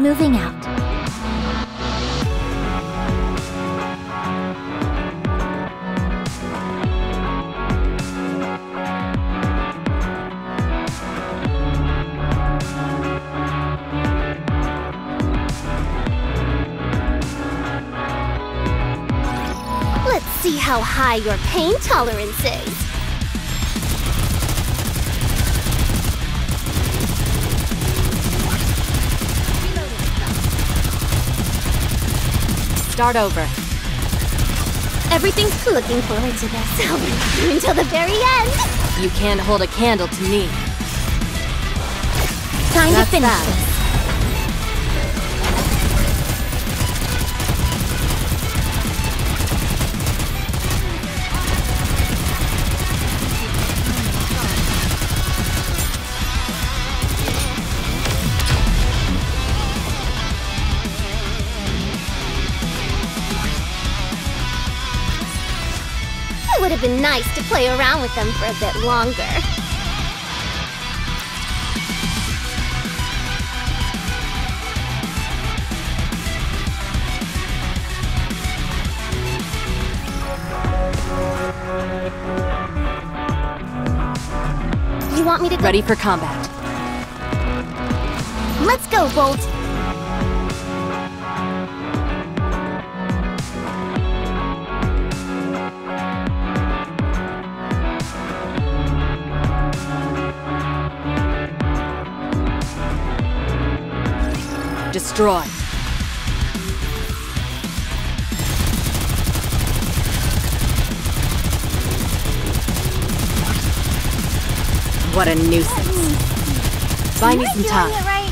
moving out. Let's see how high your pain tolerance is. Start over. Everything's looking forward to this. I'll be with you until the very end. You can't hold a candle to me. Time to That's finish that. this. It would have been nice to play around with them for a bit longer. You want me to go? Ready for combat. Let's go, Bolt! Destroy. What a nuisance. Buy me some time. Doing it right?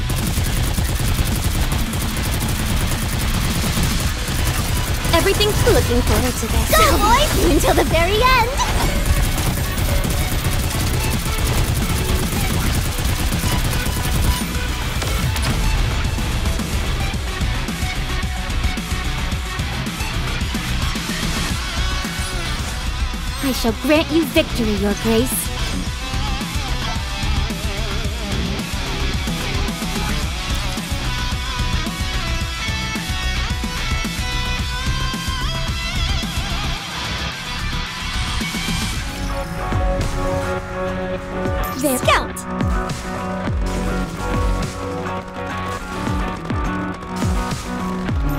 Everything's looking forward to this. Go, boys! Until the very end! I shall grant you victory, Your Grace. There. Scout!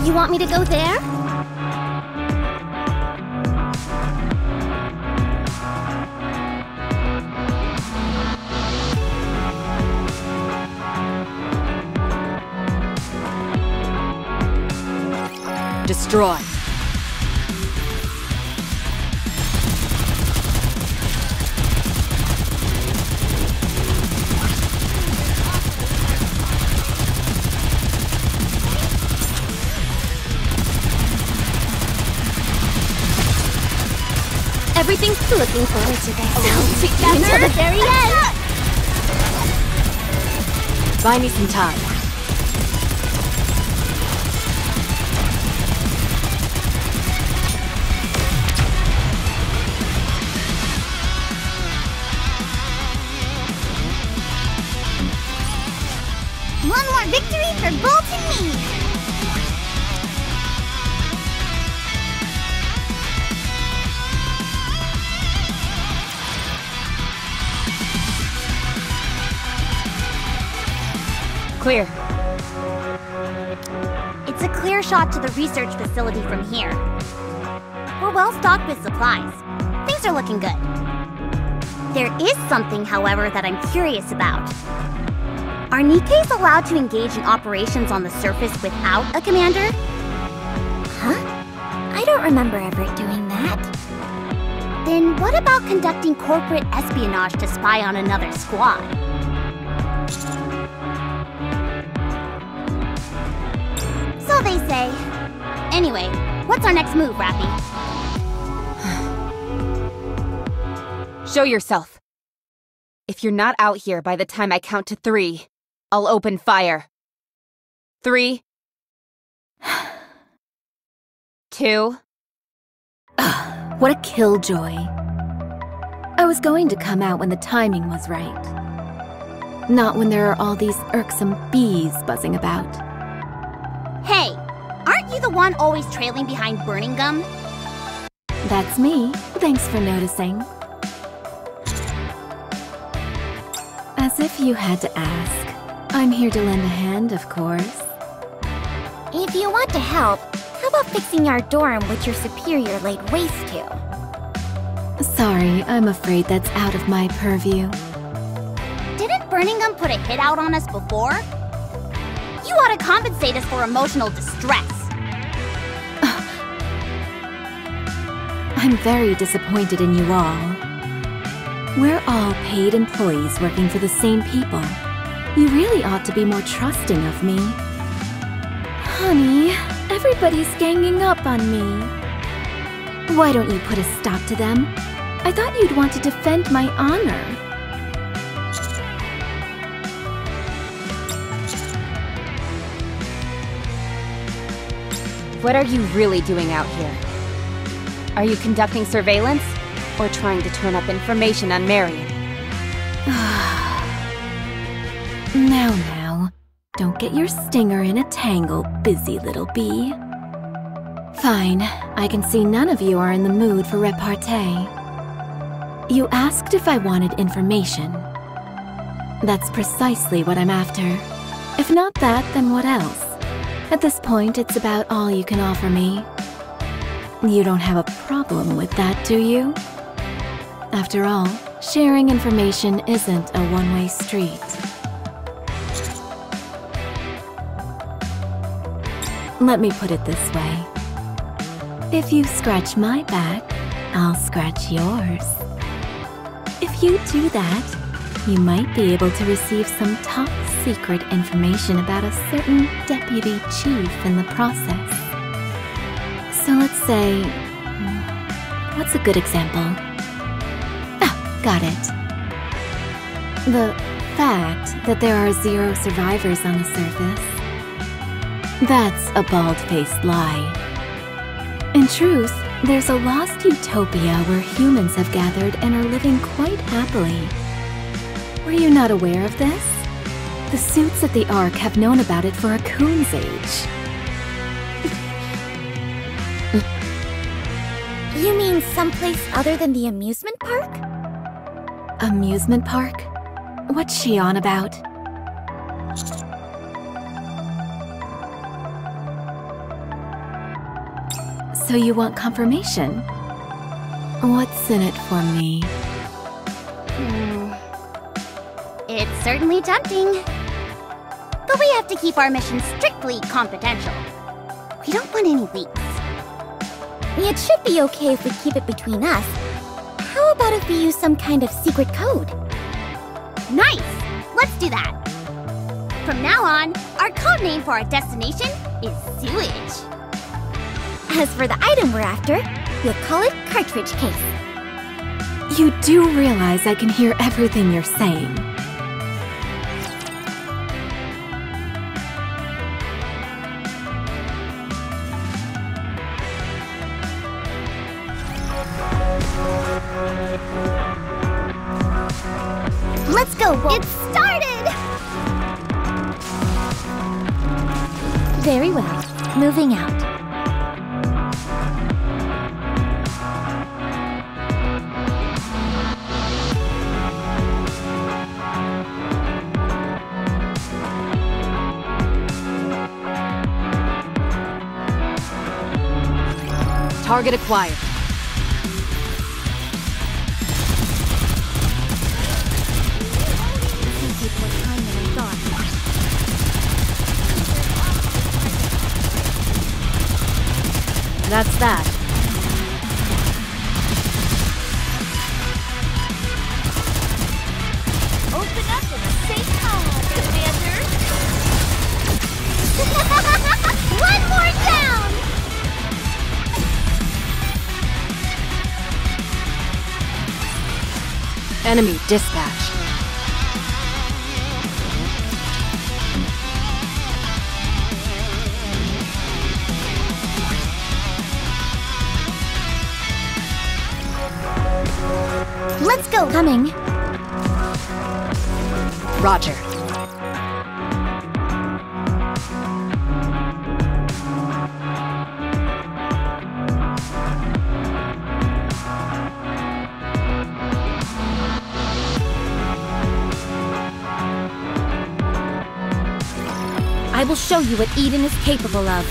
You want me to go there? Destroy. Everything's looking forward to this. Together until the very end. Buy me some time. One more victory for Bolt and me! Clear. It's a clear shot to the research facility from here. We're well stocked with supplies. Things are looking good. There is something, however, that I'm curious about. Are NIKKEs allowed to engage in operations on the surface without a commander? Huh? I don't remember ever doing that. Then what about conducting corporate espionage to spy on another squad? So they say. Anyway, what's our next move, Rappy? Show yourself. If you're not out here by the time I count to 3, I'll open fire. 3, 2. What a killjoy. I was going to come out when the timing was right. Not when there are all these irksome bees buzzing about. you the one always trailing behind Burning Gum? That's me. Thanks for noticing. As if you had to ask. I'm here to lend a hand, of course. If you want to help, how about fixing our dorm which your superior laid waste to? Sorry, I'm afraid that's out of my purview. Didn't Burning Gum put a hit out on us before? You ought to compensate us for emotional distress. I'm very disappointed in you all. We're all paid employees working for the same people. You really ought to be more trusting of me. Honey, everybody's ganging up on me. Why don't you put a stop to them? I thought you'd want to defend my honor. What are you really doing out here? Are you conducting surveillance? Or trying to turn up information on Marion? Now, don't get your stinger in a tangle, busy little bee. Fine, I can see none of you are in the mood for repartee. You asked if I wanted information. That's precisely what I'm after. If not that, then what else? At this point, it's about all you can offer me. You don't have a problem with that, do you? After all, sharing information isn't a one-way street. Let me put it this way. If you scratch my back, I'll scratch yours. If you do that, you might be able to receive some top-secret information about a certain deputy chief in the process. So let's say... what's a good example? Got it. The fact that there are 0 survivors on the surface. That's a bald-faced lie. In truth, there's a lost utopia where humans have gathered and are living quite happily. Were you not aware of this? The suits at the Ark have known about it for a coon's age. You mean someplace other than the amusement park? Amusement park? What's she on about? So you want confirmation? What's in it for me? It's certainly tempting. But we have to keep our mission strictly confidential. We don't want any leaks. It should be okay if we keep it between us. How about if we use some kind of secret code? Nice! Let's do that! From now on, our code name for our destination is Sewage. As for the item we're after, we'll call it Cartridge Case. You do realize I can hear everything you're saying. Let's go, Wolf! It started! Very well. Moving out. Target acquired. That's that. Open up in a safe hole, Commander! One more down! Enemy dispatch. Let's go! Coming. Roger. will show you what Eden is capable of.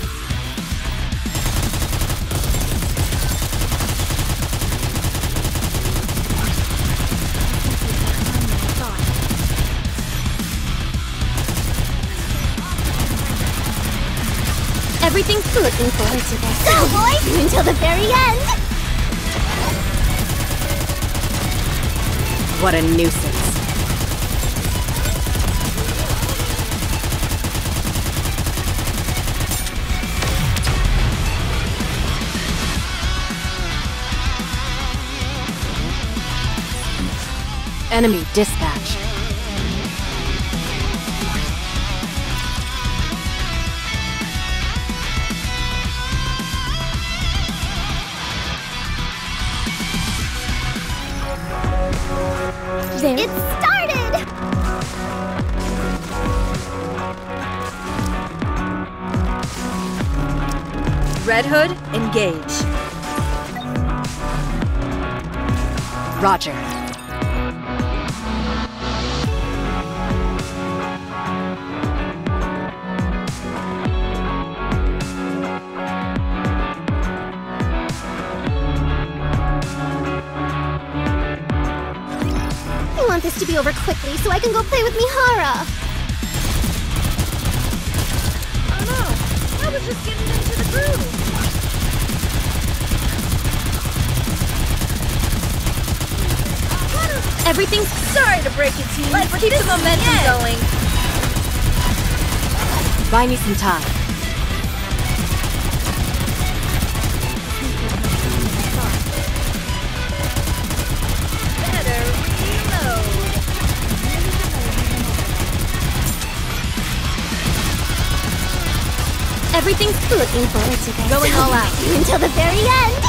Everything's looking forward to this. Go, boys! Until the very end! What a nuisance. Enemy dispatch. There. It started! Red Hood, engage. Roger. I want this to be over quickly so I can go play with Mihara. Oh no, I was just getting into the groove. Everything's Sorry to break it to you, but keep the momentum going. Buy me some time. Better reload. Everything's looking forward to this. Going all out. Until the very end!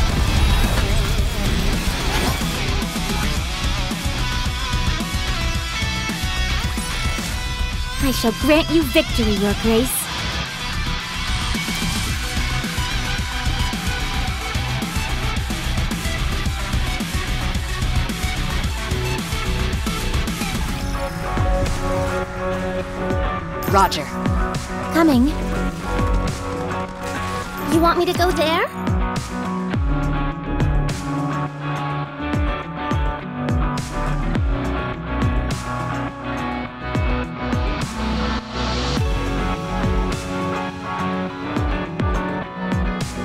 I shall grant you victory, Your Grace. Roger. Coming. You want me to go there?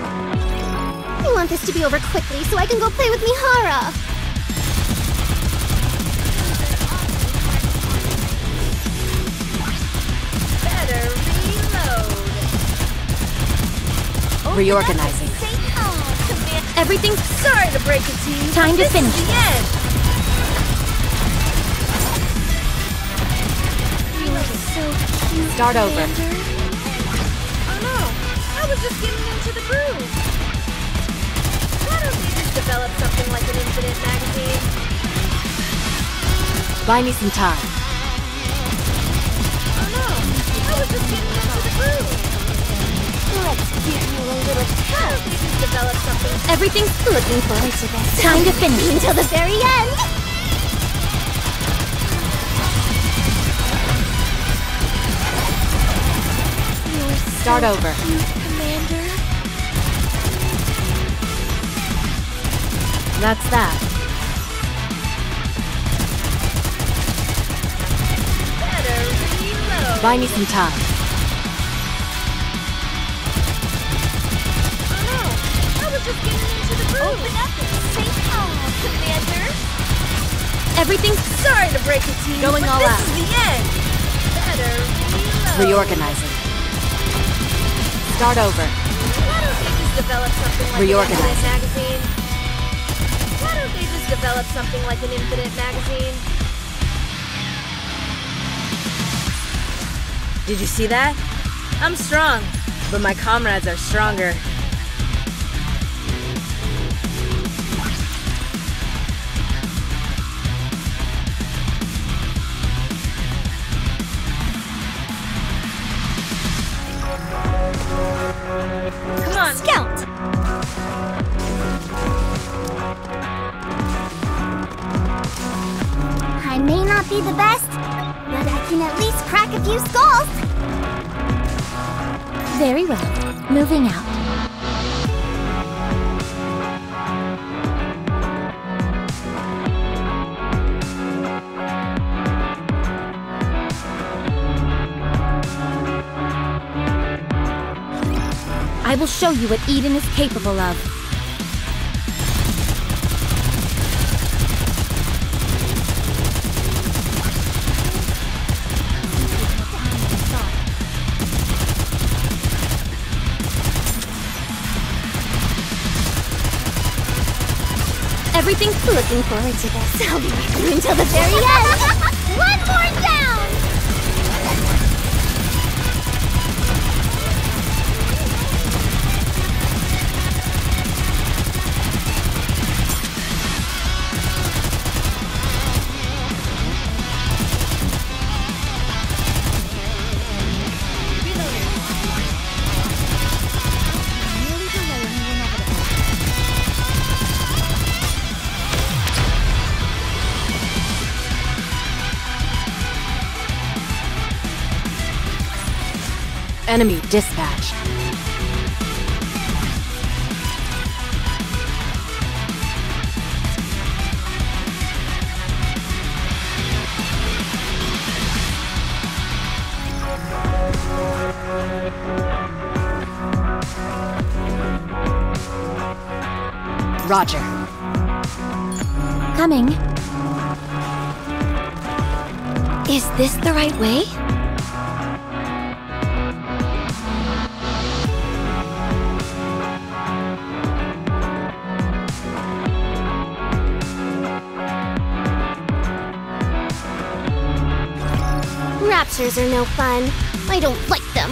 I want this to be over quickly so I can go play with Mihara. Better reload. Reorganizing. Everything's Sorry to break it to you. time to This finish. is the end. You are so cute. Start over. Oh no, I was just getting into the groove. Why don't we just develop something like an infinite magazine? Buy me some time. Oh no, I was just getting into the groove. Let's give you a little Why don't we just develop something? Everything's looking forward to this. Time to finish until the very end. Start over. Commander. That's that. Better reload. Buy me some time. Oh no, I was just getting into the groove. Open up and say hello, Commander. Everything's Sorry to break it to you, Going but all this out. is the end. Better reload. Reorganizing. Start over. Why don't they just develop something like Reorganize. an infinite magazine? Why don't they just develop something like an infinite magazine? Did you see that? I'm strong, but my comrades are stronger. Come on, Scout. I may not be the best, but I can at least crack a few skulls. Very well. Moving out. I will show you what Eden is capable of. Everything's looking forward to this. I'll be with you until the very end. One more down! Enemy dispatched. Roger. Coming. Is this the right way? Raptors are no fun. I don't like them.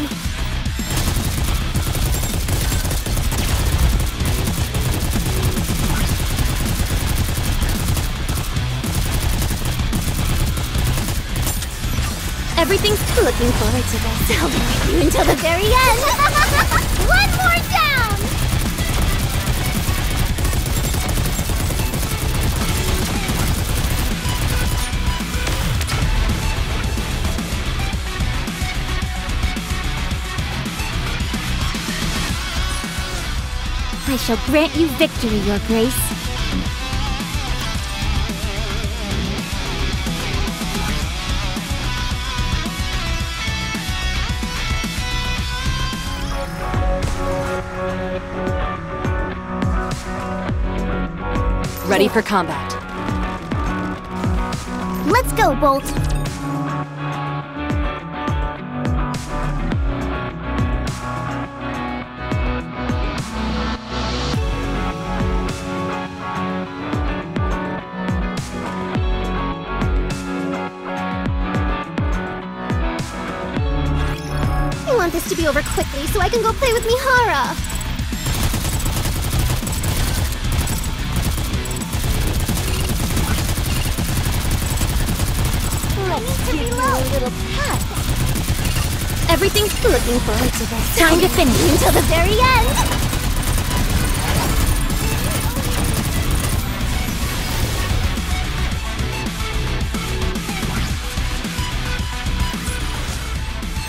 Everything's looking forward to this. I'll be with you until the very end. One more down! I shall grant you victory, Your Grace. Ready for combat. Let's go, Bolt! I want this to be over quickly so I can go play with Mihara! Let's give you a little cut. Everything's looking forward to this. Time to finish until the very end!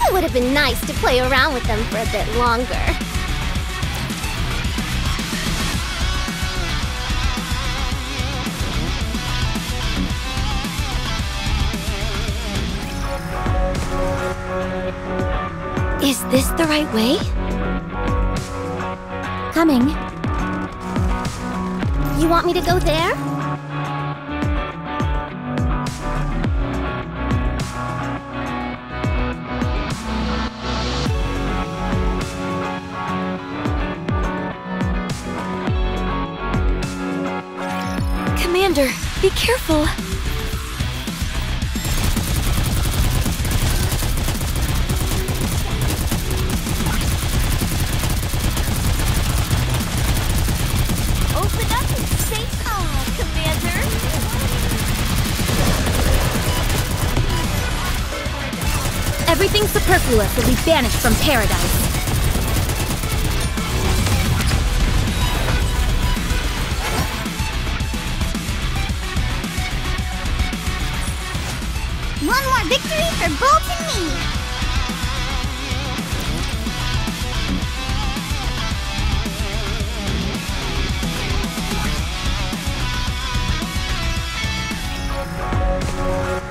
It would have been nice to play around with them for a bit longer. Is this the right way? Coming. You want me to go there? Commander, be careful. Open up and say Commander. Everything superfluous will be banished from paradise. One more victory for Bolt and me!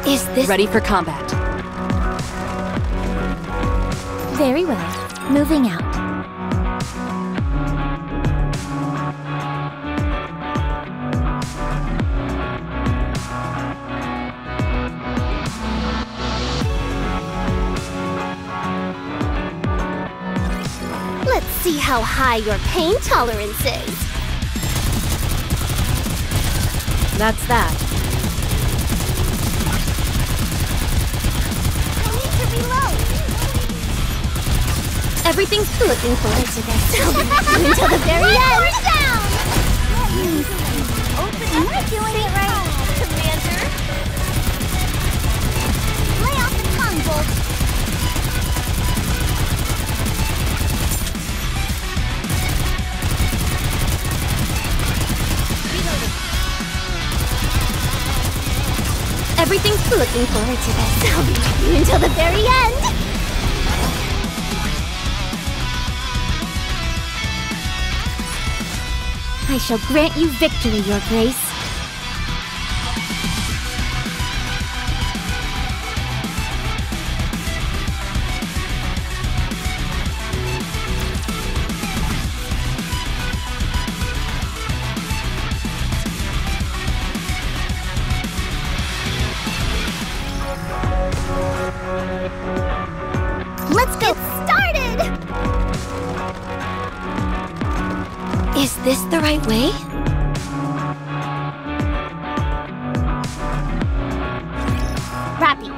Is this... Ready for combat. Very well. Moving out. Let's see how high your pain tolerance is. That's that. I need to reload. Everything's looking forward to this. Until the very end. We're down. Am I doing it right, Commander? Lay off the tongue, Bolt. Everything's looking forward to this. I'll be with you until the very end. I shall grant you victory, Your Grace. Let's get started! Is this the right way? Rappy.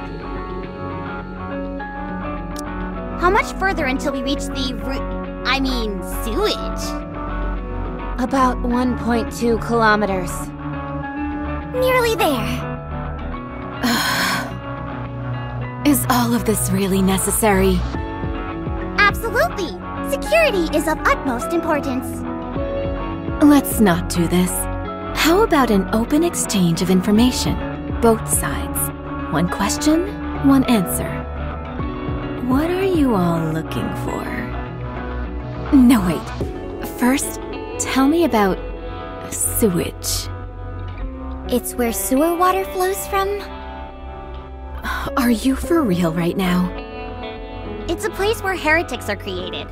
How much further until we reach the sewage? About 1.2 kilometers. Nearly there. Is all of this really necessary? Absolutely. Security is of utmost importance. Let's not do this. How about an open exchange of information? Both sides. One question, one answer. What are you all looking for? No, wait. First, tell me about sewage. It's where sewer water flows from? Are you for real right now? It's a place where heretics are created.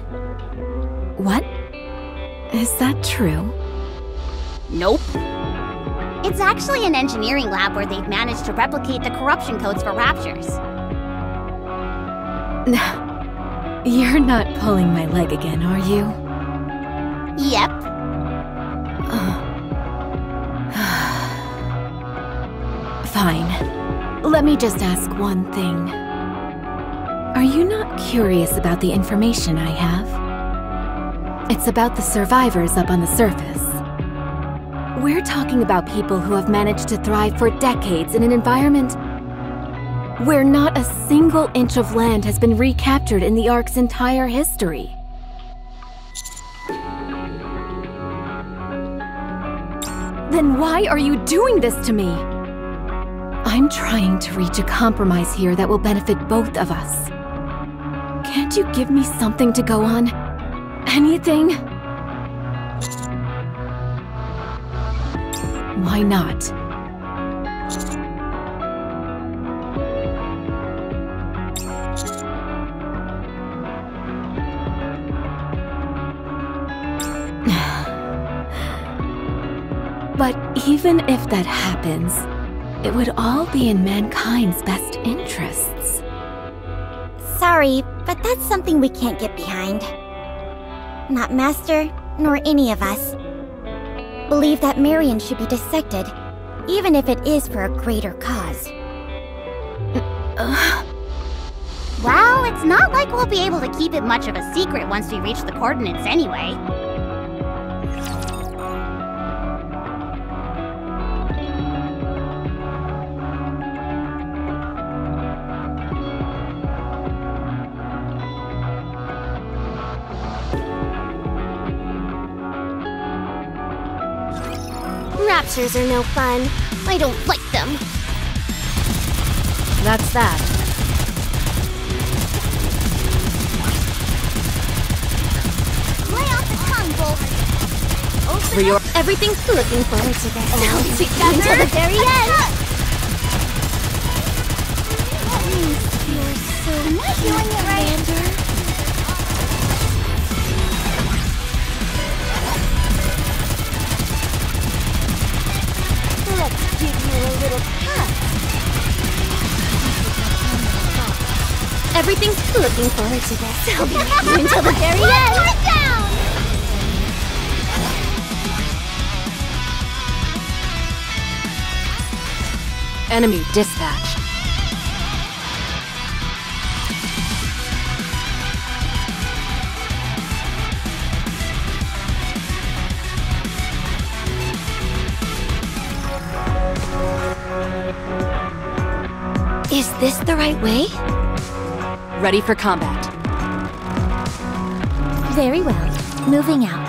What? Is that true? Nope. It's actually an engineering lab where they've managed to replicate the corruption codes for raptures. You're not pulling my leg again, are you? Yep. Fine. Let me just ask one thing. Are you not curious about the information I have? It's about the survivors up on the surface. We're talking about people who have managed to thrive for decades in an environment where not a single inch of land has been recaptured in the Ark's entire history. Then why are you doing this to me? I'm trying to reach a compromise here that will benefit both of us. Can't you give me something to go on? Anything? Why not? But even if that happens, it would all be in mankind's best interests. Sorry, but that's something we can't get behind. Not Master, nor any of us. Believe that Marion should be dissected, even if it is for a greater cause. Well, it's not like we'll be able to keep it much of a secret once we reach the coordinates anyway. Raptures are no fun. I don't like them. That's that. Lay off the tongue, Bolt. For your Everything's looking forward to this. Together until the very end. Am I doing it right? Let's give you a little cut. Everything's looking forward to this. I'll be with you until the very end. We're down! Enemy dispatched. Is this the right way? Ready for combat. Very well. Moving out.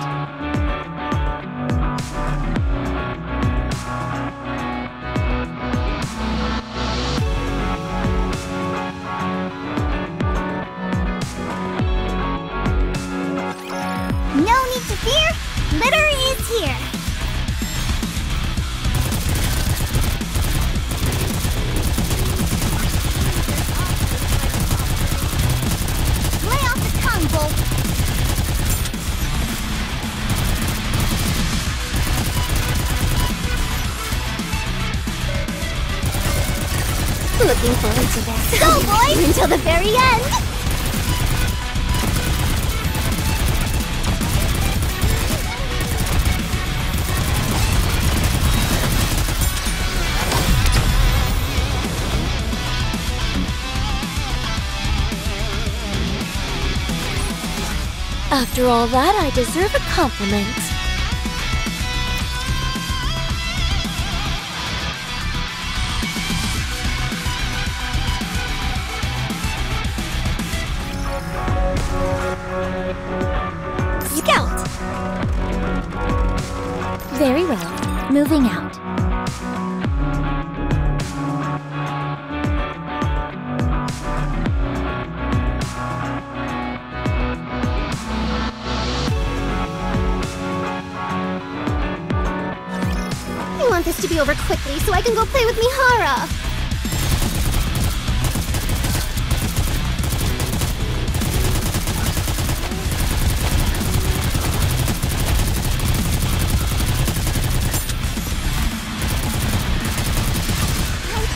No need to fear. Litter is here. Lay off the tongue, Bolt. Looking forward to this. Go, boys! Until the very end! After all that, I deserve a compliment. Scout! Very well. Moving out. I want this to be over quickly so I can go play with Mihara.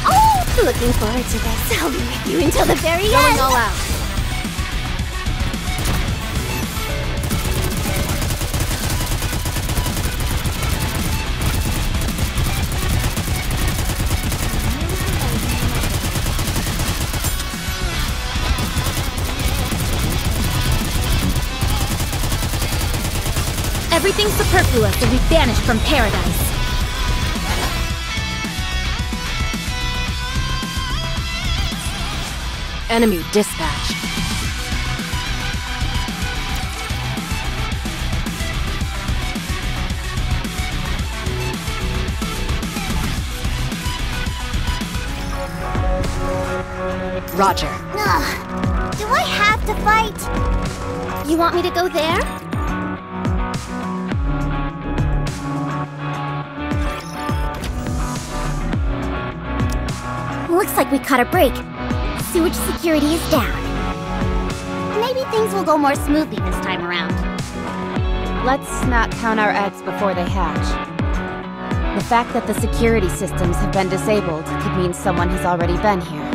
Oh! Looking forward to this. I'll be with you until the very end. Going all out. Everything superfluous will be banished from paradise. Enemy dispatched. Roger. Ugh. Do I have to fight? You want me to go there? Looks like we caught a break. Sewage security is down. Maybe things will go more smoothly this time around. Let's not count our eggs before they hatch. The fact that the security systems have been disabled could mean someone has already been here.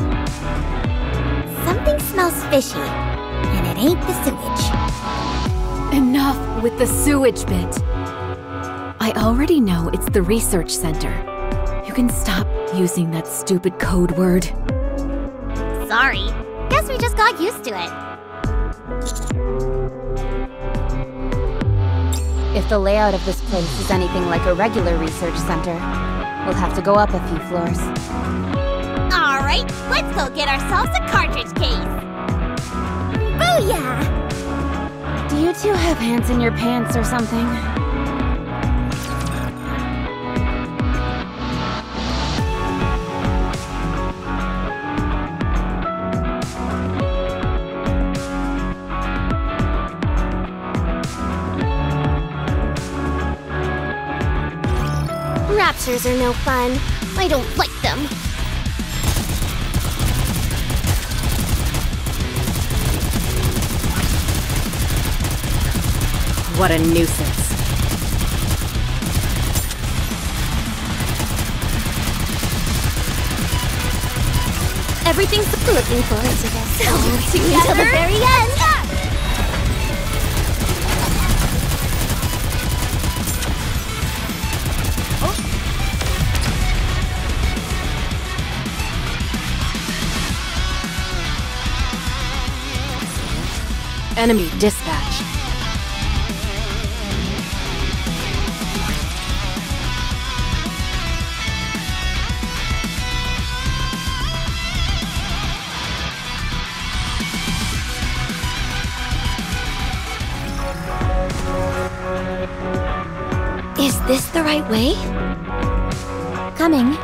Something smells fishy, and it ain't the sewage. Enough with the sewage bit. I already know it's the research center. You can stop using that stupid code word. Sorry. Guess we just got used to it. If the layout of this place is anything like a regular research center, we'll have to go up a few floors. Alright, let's go get ourselves a cartridge case. Booyah! Do you two have hands in your pants or something? Raptors are no fun. I don't like them. What a nuisance. Everything's looking forward to this. Until the very end! Enemy dispatch. Is this the right way? Coming.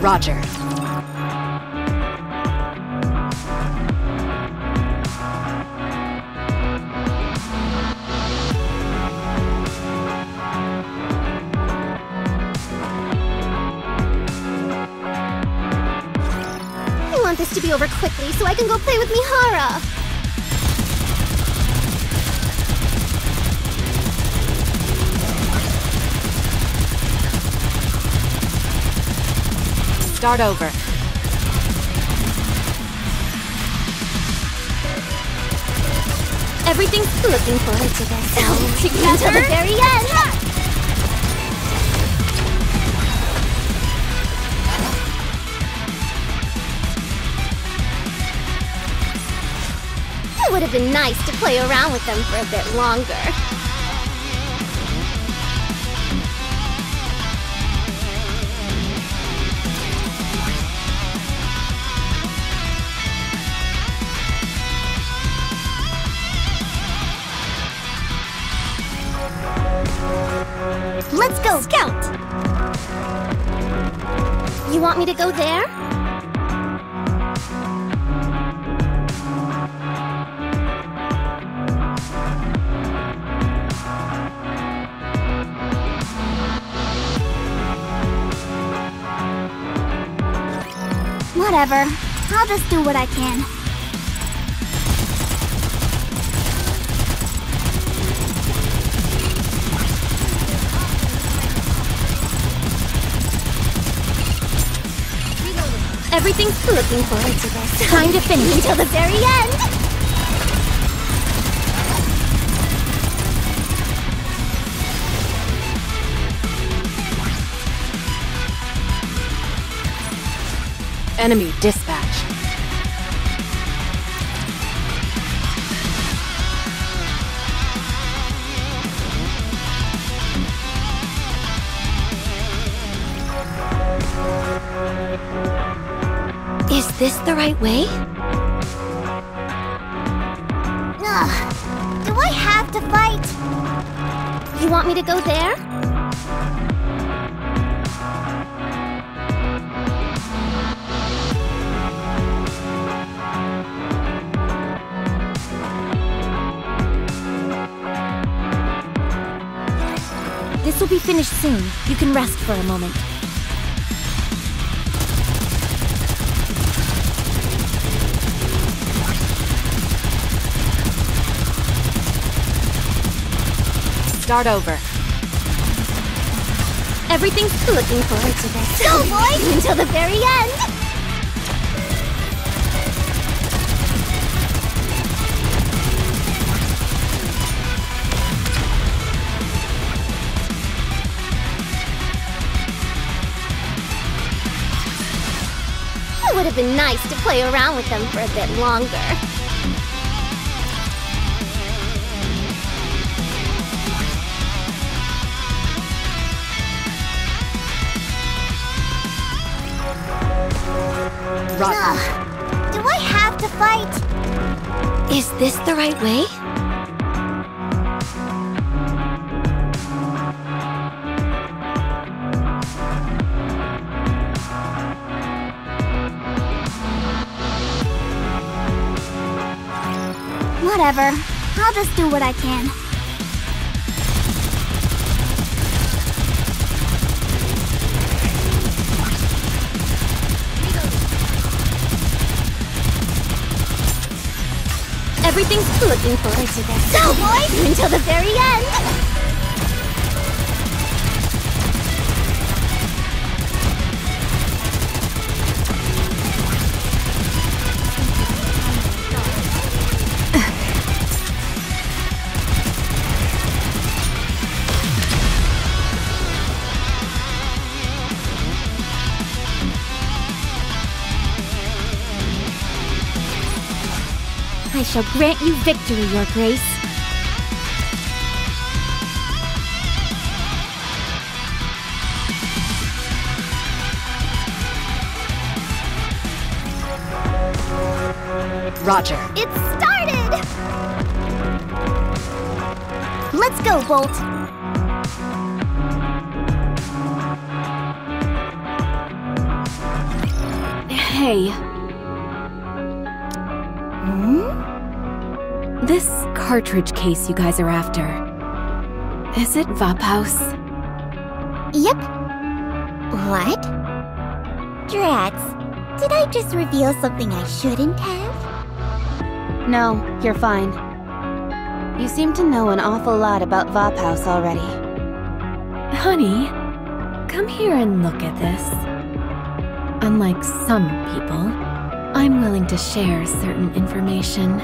Roger. I want this to be over quickly so I can go play with Mihara. Start over. Everything's looking forward to this. Until the very end! It would have been nice to play around with them for a bit longer. Let's go! Scout! You want me to go there? Whatever. I'll just do what I can. Everything's looking forward to this. Time to finish until the very end! Enemy dispatch. Is this the right way? Ugh. Do I have to fight? You want me to go there? This will be finished soon. You can rest for a moment. Start over. Everything's looking forward to this. Go, boy! Until the very end! It would have been nice to play around with them for a bit longer. Ugh. Do I have to fight? Is this the right way? Whatever. I'll just do what I can. Everything's looking forward to this. So, boys, until the very end! I shall grant you victory, Your Grace. Roger. It started! Let's go, Bolt. Hey. This cartridge case you guys are after. Is it Vaphaus? Yep. What? Drats, did I just reveal something I shouldn't have? No, you're fine. You seem to know an awful lot about Vaphaus already. Honey, come here and look at this. Unlike some people, I'm willing to share certain information.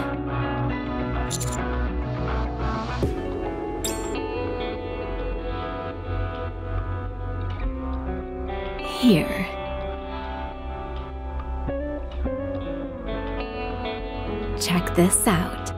Here. Check this out.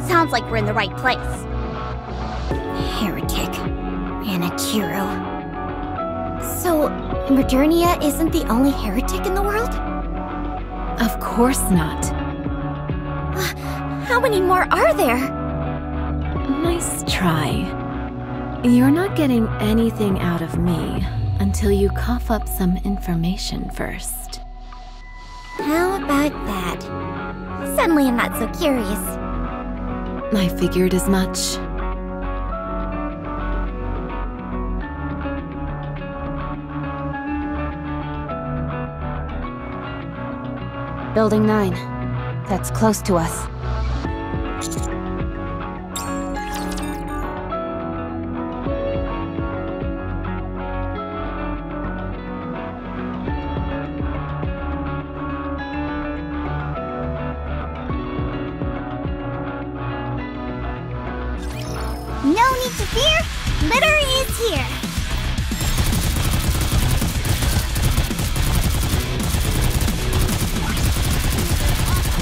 Sounds like we're in the right place. Heretic. Anakiru. So, Modernia isn't the only heretic in the world? Of course not. How many more are there? Nice try. You're not getting anything out of me until you cough up some information first. How about that? Suddenly I'm not so curious. I figured as much. Building 9. That's close to us. No need to fear! Litter is here!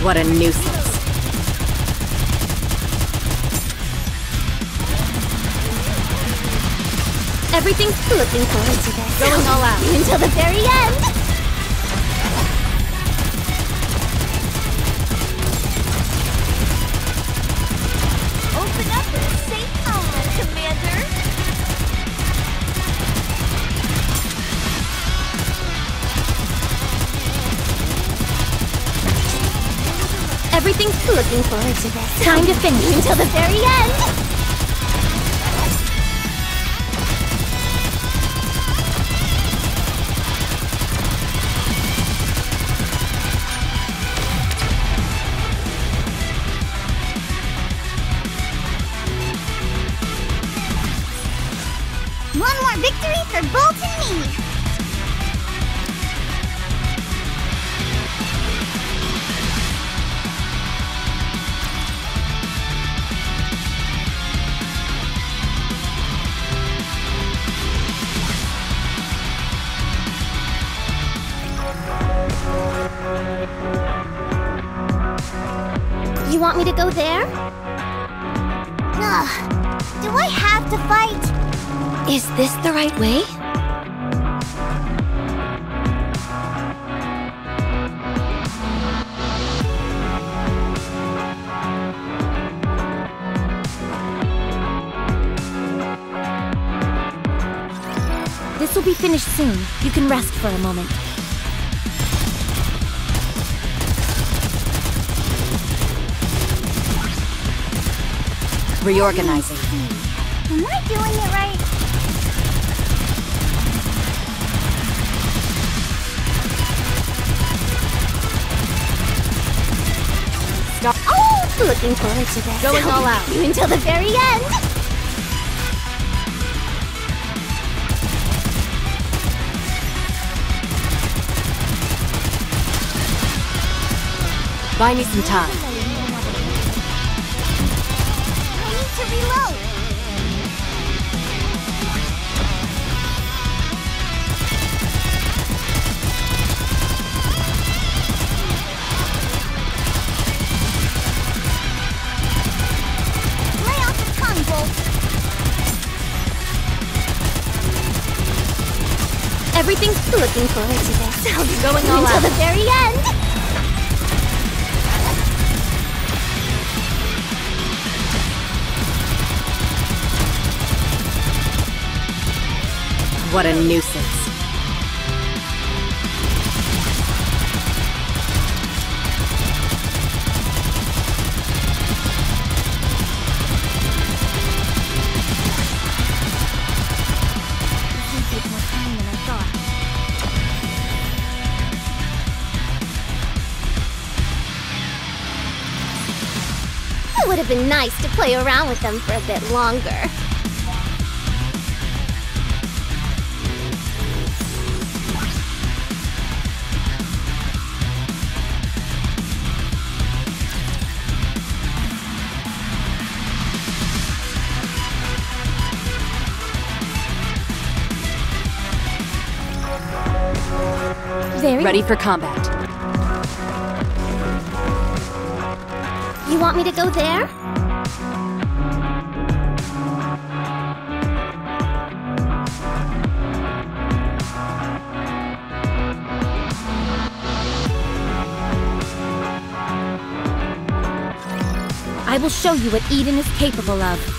What a nuisance. Everything's looking forward to this. Going all out. Until the very end! Open up and say on, Commander! Everything's looking forward to this. Time to finish until the very end! One more victory for Bolt and me! You want me to go there? Ugh, do I have to fight? Is this the right way? This will be finished soon. You can rest for a moment. Reorganizing. Am I doing it right? Oh, looking forward to this. Going all out. You until the very end. Buy me some time. I need to reload. Lay off the tongue, Bolt. Everything's looking forward to this. Going all until out. the very end. What a nuisance. This takes more time than I thought. It would have been nice to play around with them for a bit longer. Very Ready for combat. You want me to go there? I will show you what Eden is capable of.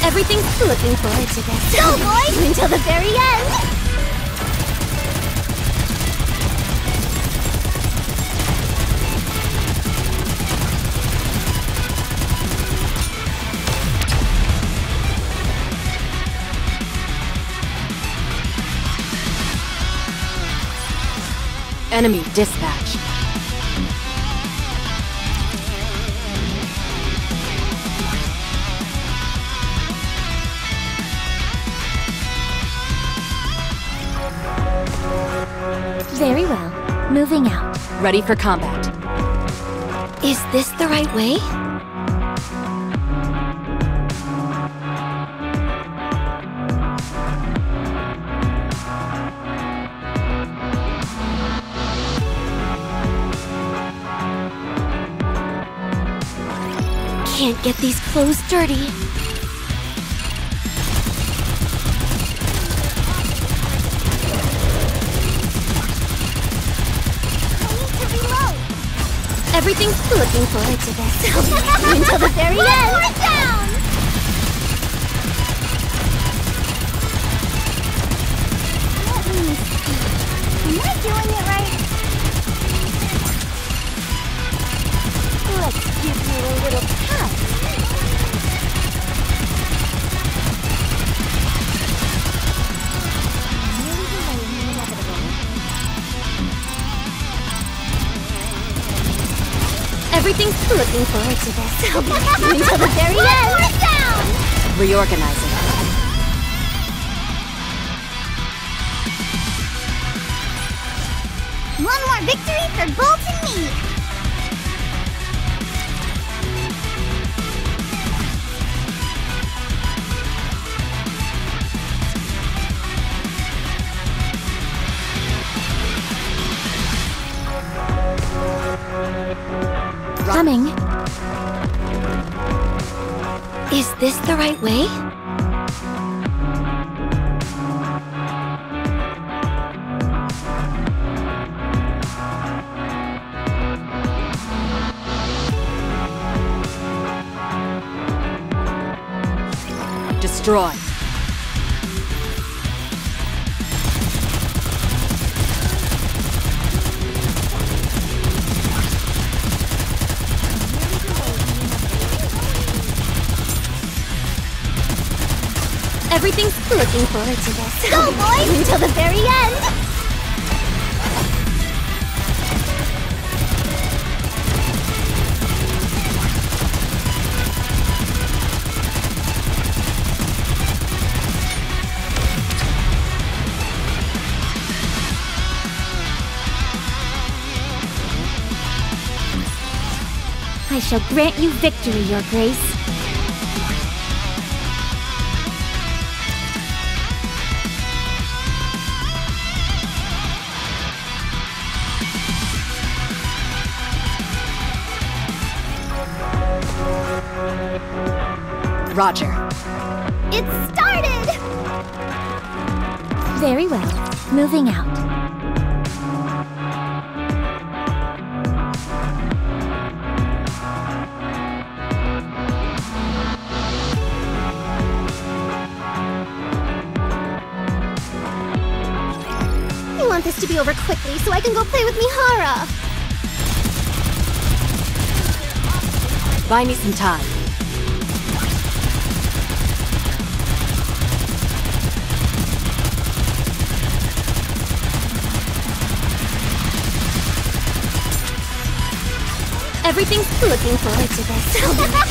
Everything's looking forward to this. Go, boys! Until the very end! Enemy dispatch. Very well. Moving out. Ready for combat. Is this the right way? Can't get these clothes dirty. Everything's looking forward to this. Until the very end. One more down! Let me see. Am I doing it right? Let's give you a little pat. Everything's looking forward to this. Until the very end. One down! Reorganizing. One more victory for Bolt and me. Coming. Is this the right way? Destroy. Everything's looking forward to this. Go, boys! Until the very end! I shall grant you victory, Your Grace. Roger. It started! Very well. Moving out. I want this to be over quickly so I can go play with Mihara. Buy me some time. Everything's looking forward to this.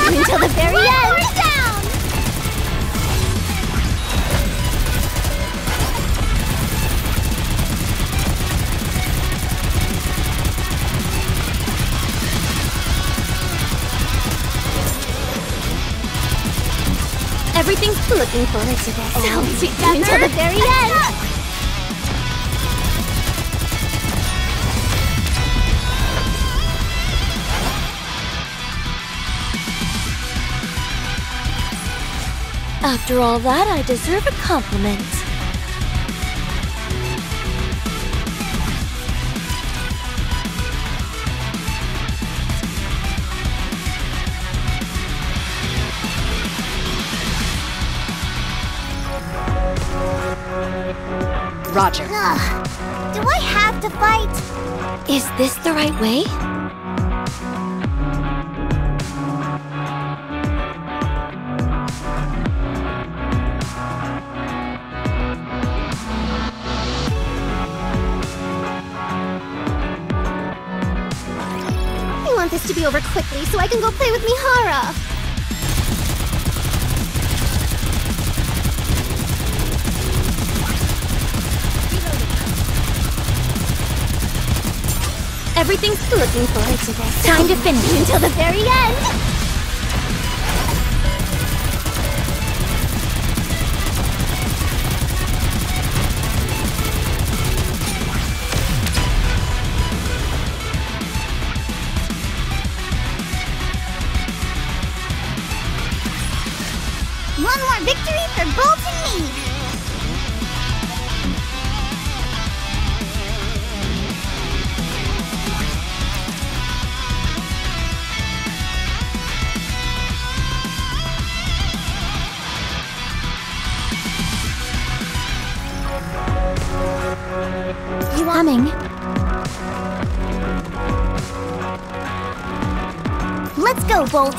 Until the very end! We're down! Everything's looking forward to this. All together until the very end! After all that, I deserve a compliment. Roger. Do I have to fight? Is this the right way? I want this to be over quickly so I can go play with Mihara. Everything's looking forward to this. Time to finish until the very end! One more victory for Bolt and me! Coming. Let's go, Bolt.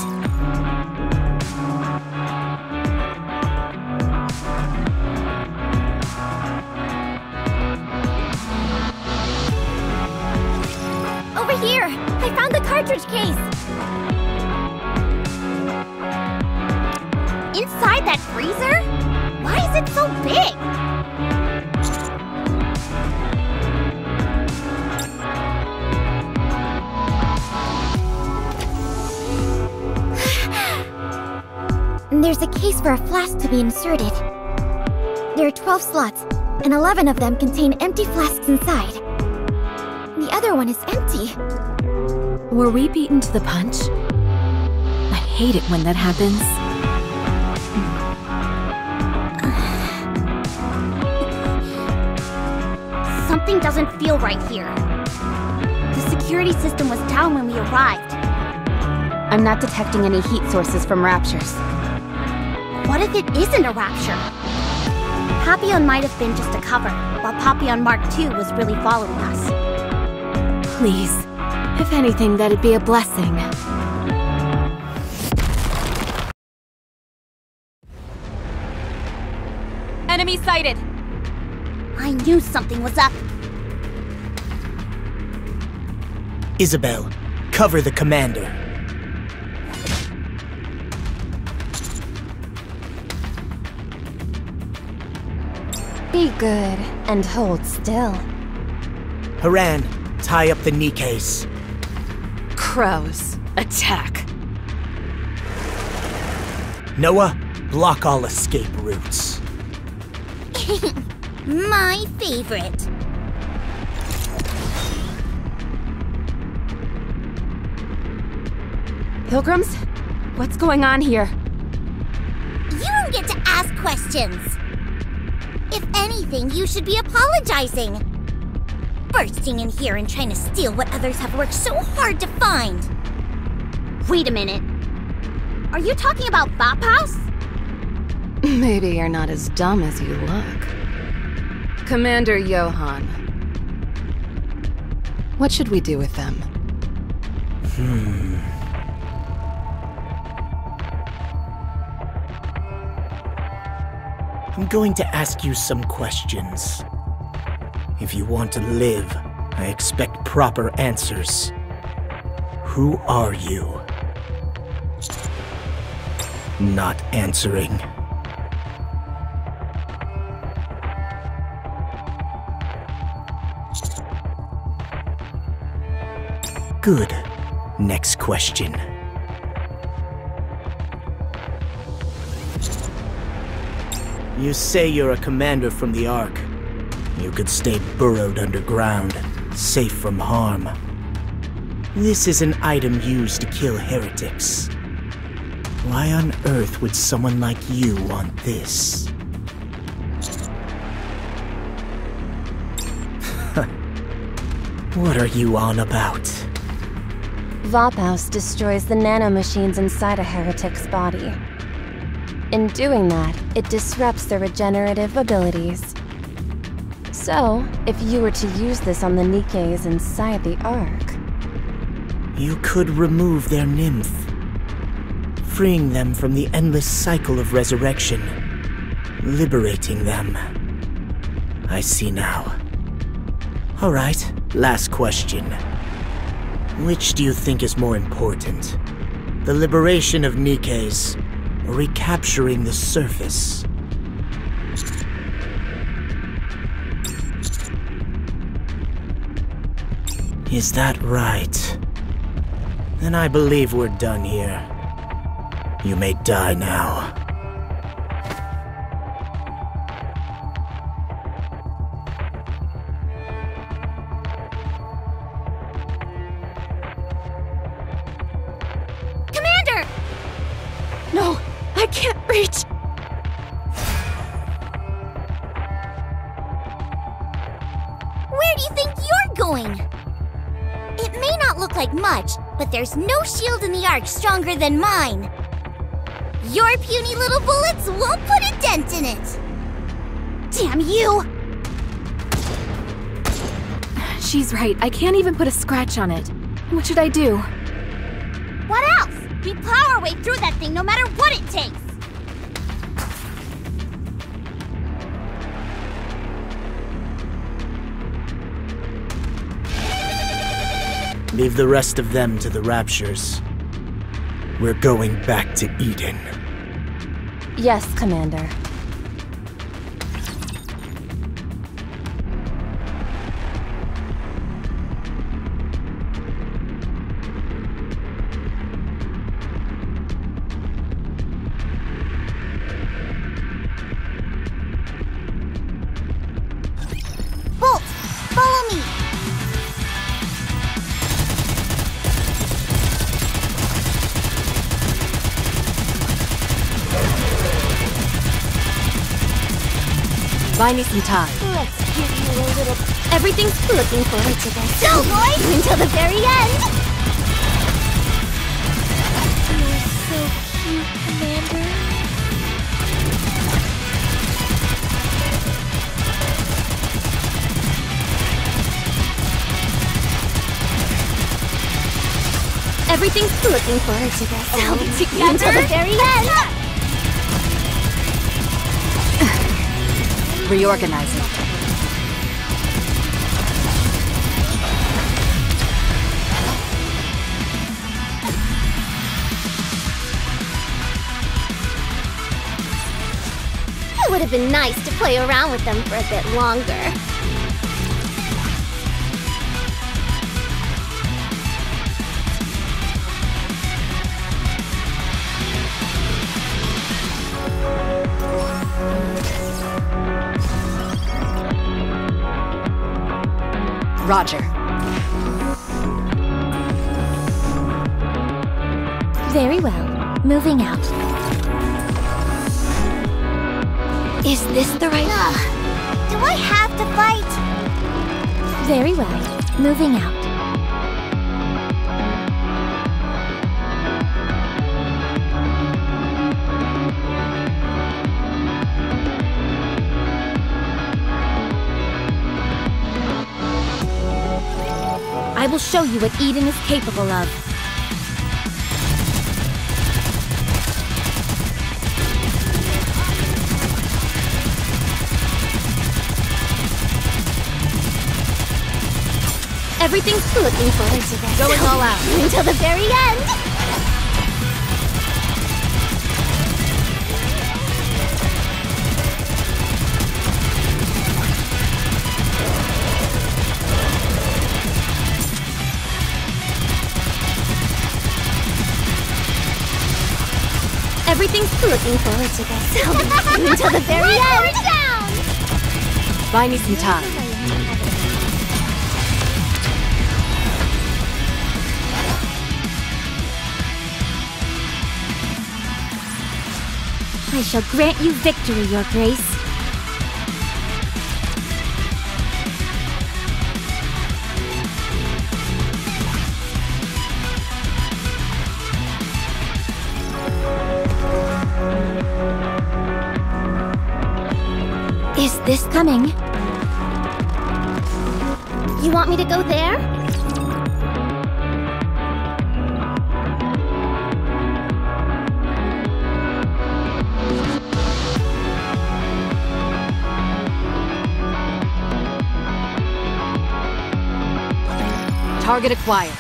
Over here! I found the cartridge case! Inside that freezer? Why is it so big? There's a case for a flask to be inserted. There are 12 slots, and 11 of them contain empty flasks inside. The other one is empty. Were we beaten to the punch? I hate it when that happens. Something doesn't feel right here. The security system was down when we arrived. I'm not detecting any heat sources from raptures. What if it isn't a rapture? Papillon might have been just a cover, while Papillon Mark II was really following us. Please. If anything, that'd be a blessing. Enemy sighted! I knew something was up. Isabel, cover the commander. Be good and hold still. Haran, tie up the NIKKEs. Crows, attack. Noah, block all escape routes. My favorite. Pilgrims? What's going on here? You don't get to ask questions. If anything, you should be apologizing. Bursting in here and trying to steal what others have worked so hard to find. Wait a minute. Are you talking about Bop House? Maybe you're not as dumb as you look. Commander Johan. What should we do with them? I'm going to ask you some questions. If you want to live, I expect proper answers. Who are you? Not answering. Good. Next question. You say you're a commander from the Ark. You could stay burrowed underground, safe from harm. This is an item used to kill heretics. Why on earth would someone like you want this? What are you on about? Vophouse destroys the nanomachines inside a heretic's body. In doing that, it disrupts their regenerative abilities. So, if you were to use this on the NIKKEs inside the Ark... You could remove their nymph, freeing them from the endless cycle of resurrection, liberating them. I see now. Alright, last question. Which do you think is more important? The liberation of NIKKEs, or recapturing the surface? Is that right? Then I believe we're done here. You may die now. Commander! No! I can't reach! Where do you think you're going? It may not look like much, but there's no shield in the Ark stronger than mine. Your puny little bullets won't put a dent in it. Damn you! She's right. I can't even put a scratch on it. What should I do? What else? We plow our way through that thing no matter what it takes. Leave the rest of them to the Raptures. We're going back to Eden. Yes, Commander. Bolt, follow me. Buy me some time. Let's give you a little... Everything's looking forward to this. Go, boys! Until the very end! You're so cute, Commander. Everything's looking forward to this. I'll be together until the very end. Reorganizing. It would have been nice to play around with them for a bit longer. Roger. Very well. Moving out. Is this the right... Do I have to fight? Very well. Moving out. I will show you what Eden is capable of. Everything's looking forward to this. Going all out. Until the very end! Everything's looking forward to this. I'll be with you until the very end! Down! Buy me some time. I shall grant you victory, Your Grace. Is this coming? You want me to go there? Target acquired.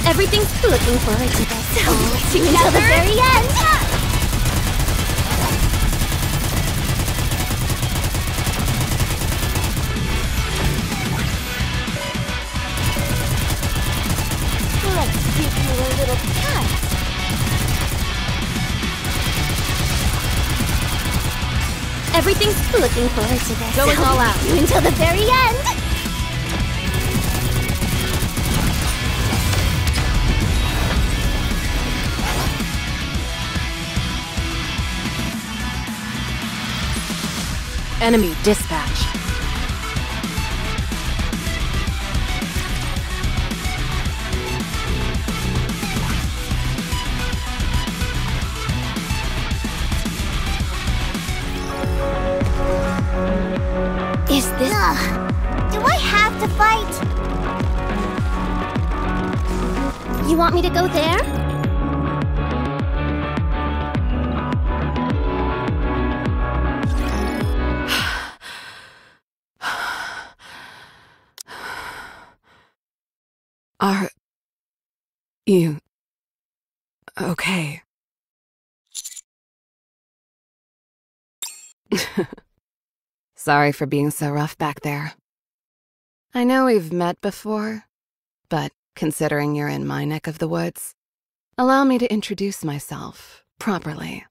Everything's looking forward to this. I'll be with you until the very end! Let's give you a little cut. Everything's looking forward to this. Going all out. Until the very end! Enemy dispatch. Is this... Do I have to fight? You want me to go there? Are you okay? Sorry for being so rough back there. I know we've met before, but considering you're in my neck of the woods, allow me to introduce myself properly.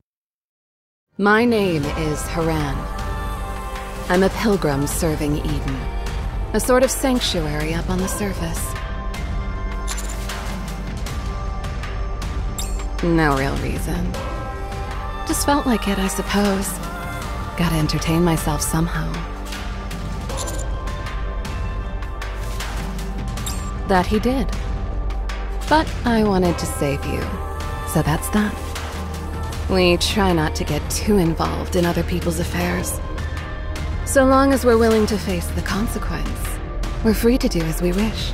My name is Haran. I'm a pilgrim serving Eden, a sort of sanctuary up on the surface. No real reason. Just felt like it, I suppose. Gotta entertain myself somehow. That he did. But I wanted to save you, So that's that. We try not to get too involved in other people's affairs. So long as we're willing to face the consequence, we're free to do as we wish.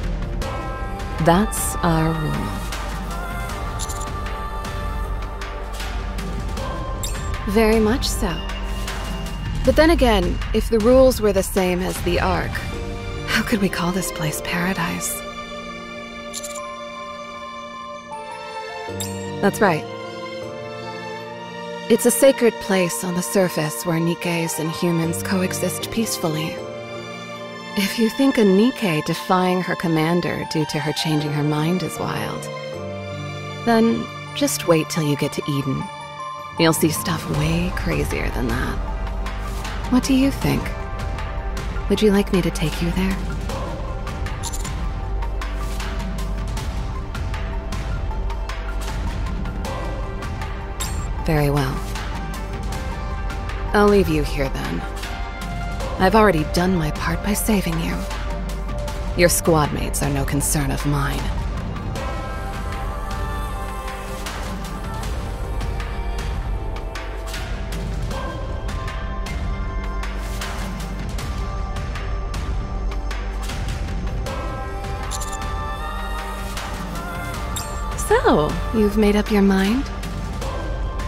That's our rule. Very much so. But then again, if the rules were the same as the Ark, how could we call this place paradise? That's right. It's a sacred place on the surface where Nikkes and humans coexist peacefully. If you think a Nikke defying her commander due to her changing her mind is wild, then just wait till you get to Eden. You'll see stuff way crazier than that. What do you think? Would you like me to take you there? Very well. I'll leave you here then. I've already done my part by saving you. Your squad mates are no concern of mine. So, you've made up your mind?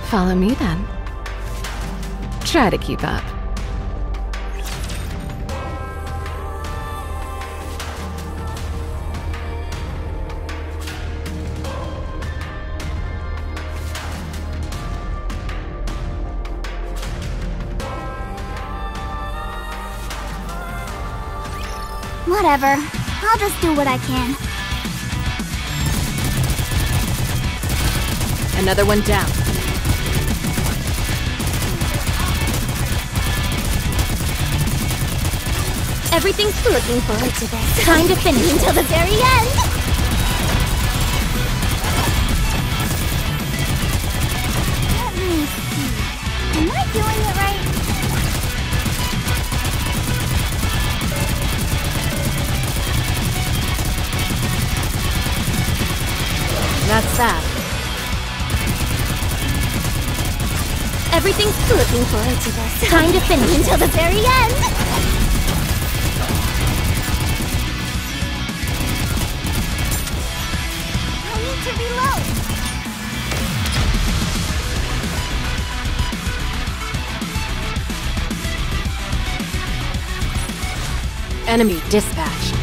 Follow me then. Try to keep up. Whatever. I'll just do what I can. Another one down. Everything's looking forward to this. Time to finish until the very end! Let me see. Am I doing it right? That's that. Everything's looking forward to this. Time to finish until the very end! I need to reload! Enemy dispatched.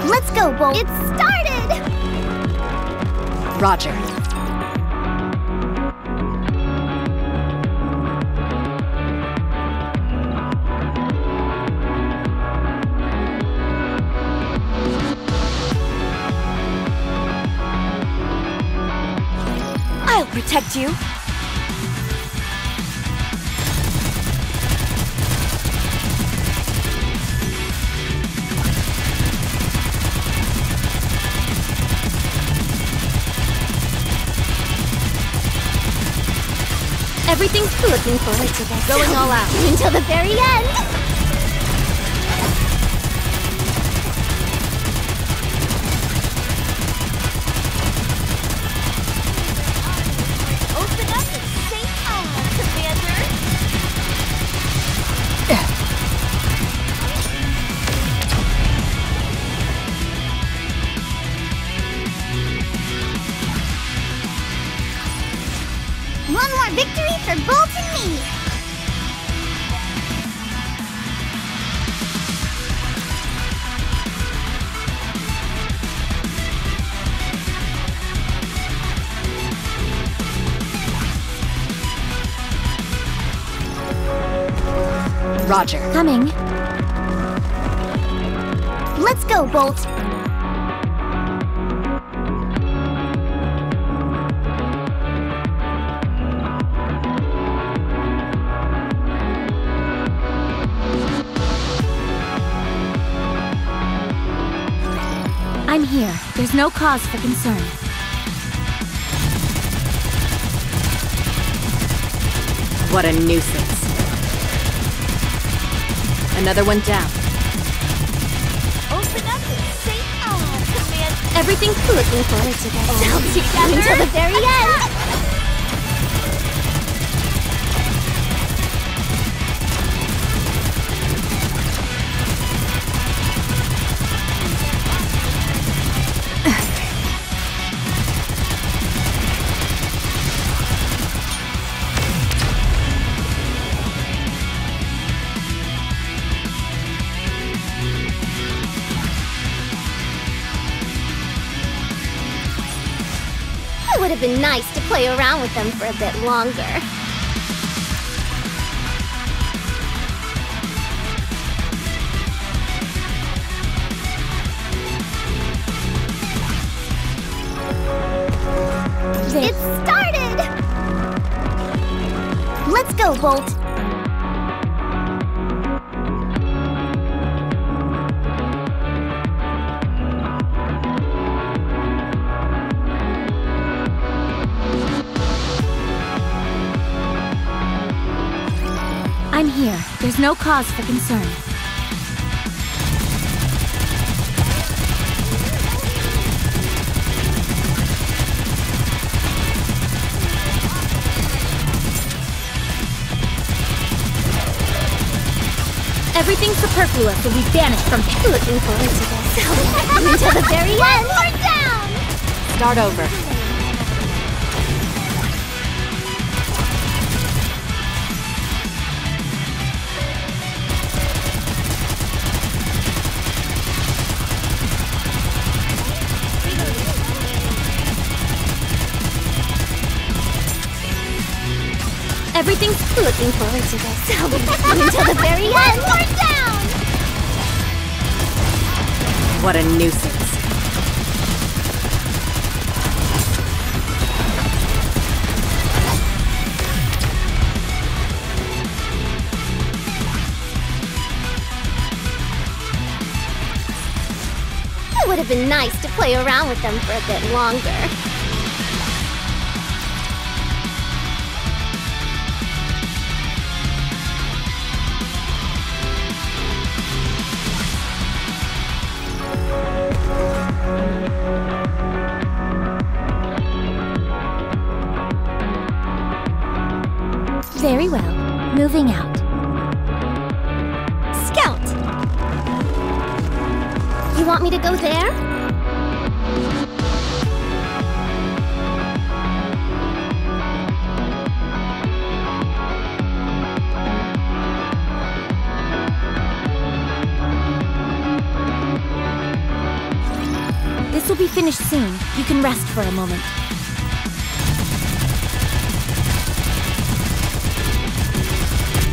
Let's go, Bolt! It started! Roger. I'll protect you! Everything's looking forward to this. Going all out. Until the very end! Open up and say hi, Commander! One more victory for Bolt and me! Roger. Coming. Let's go, Bolt! I'm here. There's no cause for concern. What a nuisance. Another one down. Open up and say, oh, command. Everything's looking forward to this. All together Until the very end. It would have been nice to play around with them for a bit longer. It started! Let's go, Bolt. I'm here. There's no cause for concern. Everything superfluous will be banished from here. Looking forward to this. Until the very end. More down! Start over. Everything's looking forward to this. Until the very end. More down! What a nuisance. It would have been nice to play around with them for a bit longer. Very well. Moving out. Scout! You want me to go there? This will be finished soon. You can rest for a moment.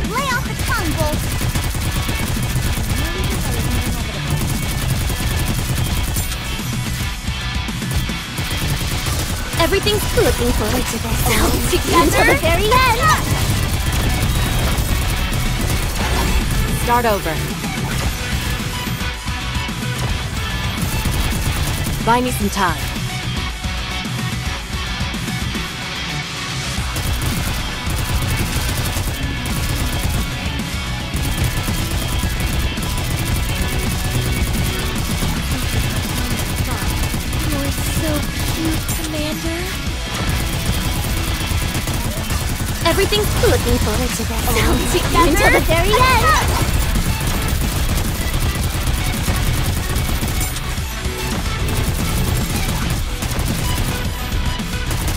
Lay off the tongue, Bolt! Everything's looking forward to this. All together? Until the very end. Start over. Buy me some time. You're so cute, Commander. Everything's looking forward to this. All together? Until the very end.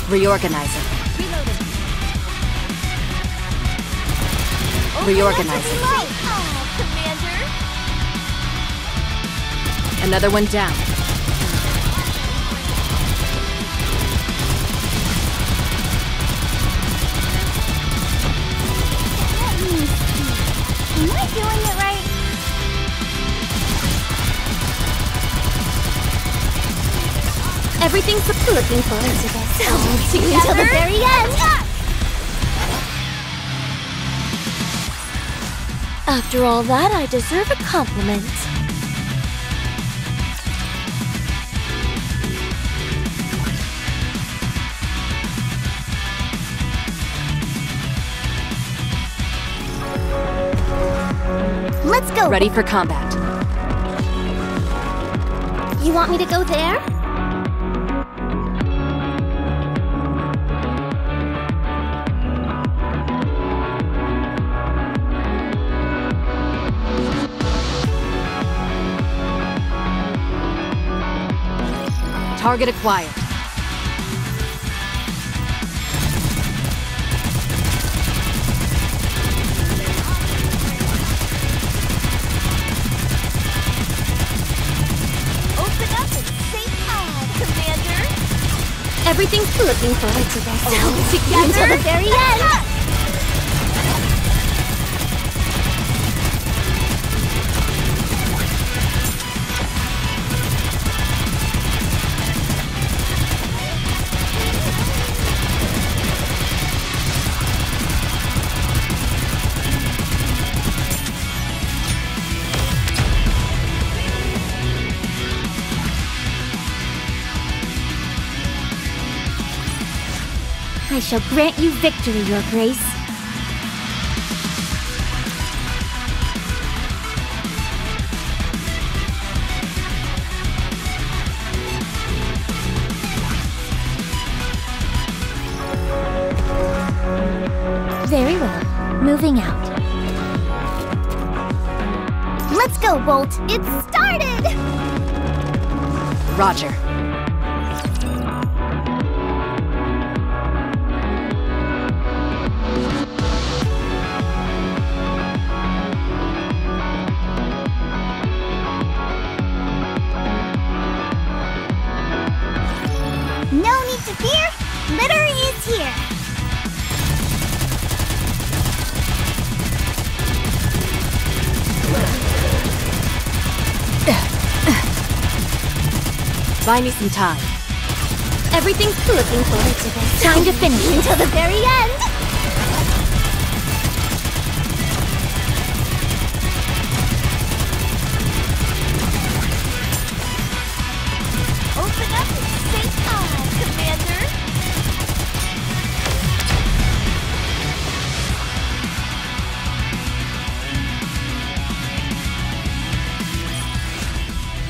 Reorganizing. Reorganizing. Oh, Commander. Another one down. Am I doing it right? Everything's looking forward to this. Together? Until the very end. After all that, I deserve a compliment. Let's go! Ready for combat. You want me to go there? Target acquired. Open up and say hi, Commander! Everything's looking forward to this. Together until the very end! I shall grant you victory, Your Grace. Very well. Moving out. Let's go, Bolt! It started! Roger. No need to fear! Litter is here! Buy me some time. Everything's looking forward to this. Time to finish until the very end! Open up and say hi, Commander!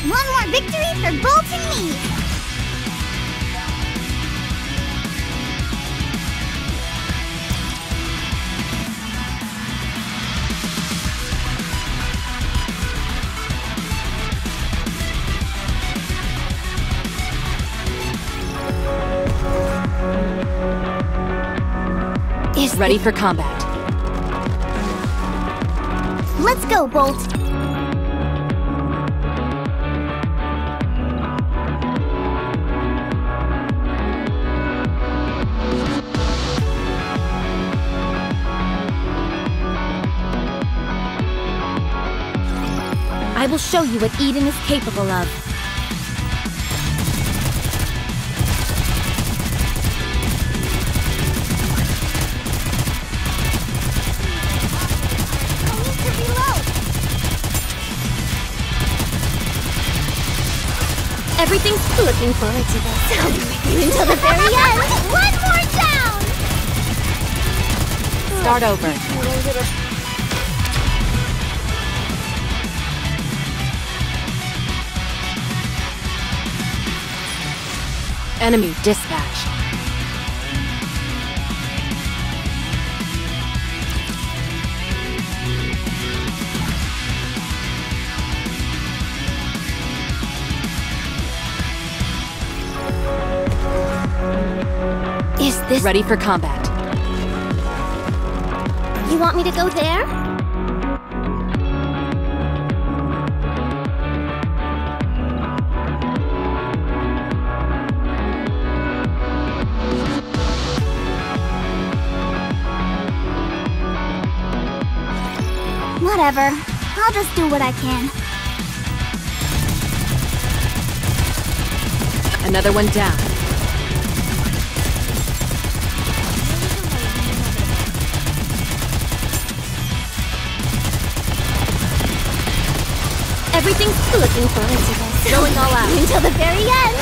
One more victory for Bolt and me! Ready for combat. Let's go, Bolt! I will show you what Eden is capable of. Everything's looking forward to this. I'll be with you until the very end! One more down! Start over. Enemy dispatch. Is this Ready for combat. You want me to go there? Whatever. I'll just do what I can. Another one down. Everything's looking forward to this. Going all out. Until the very end!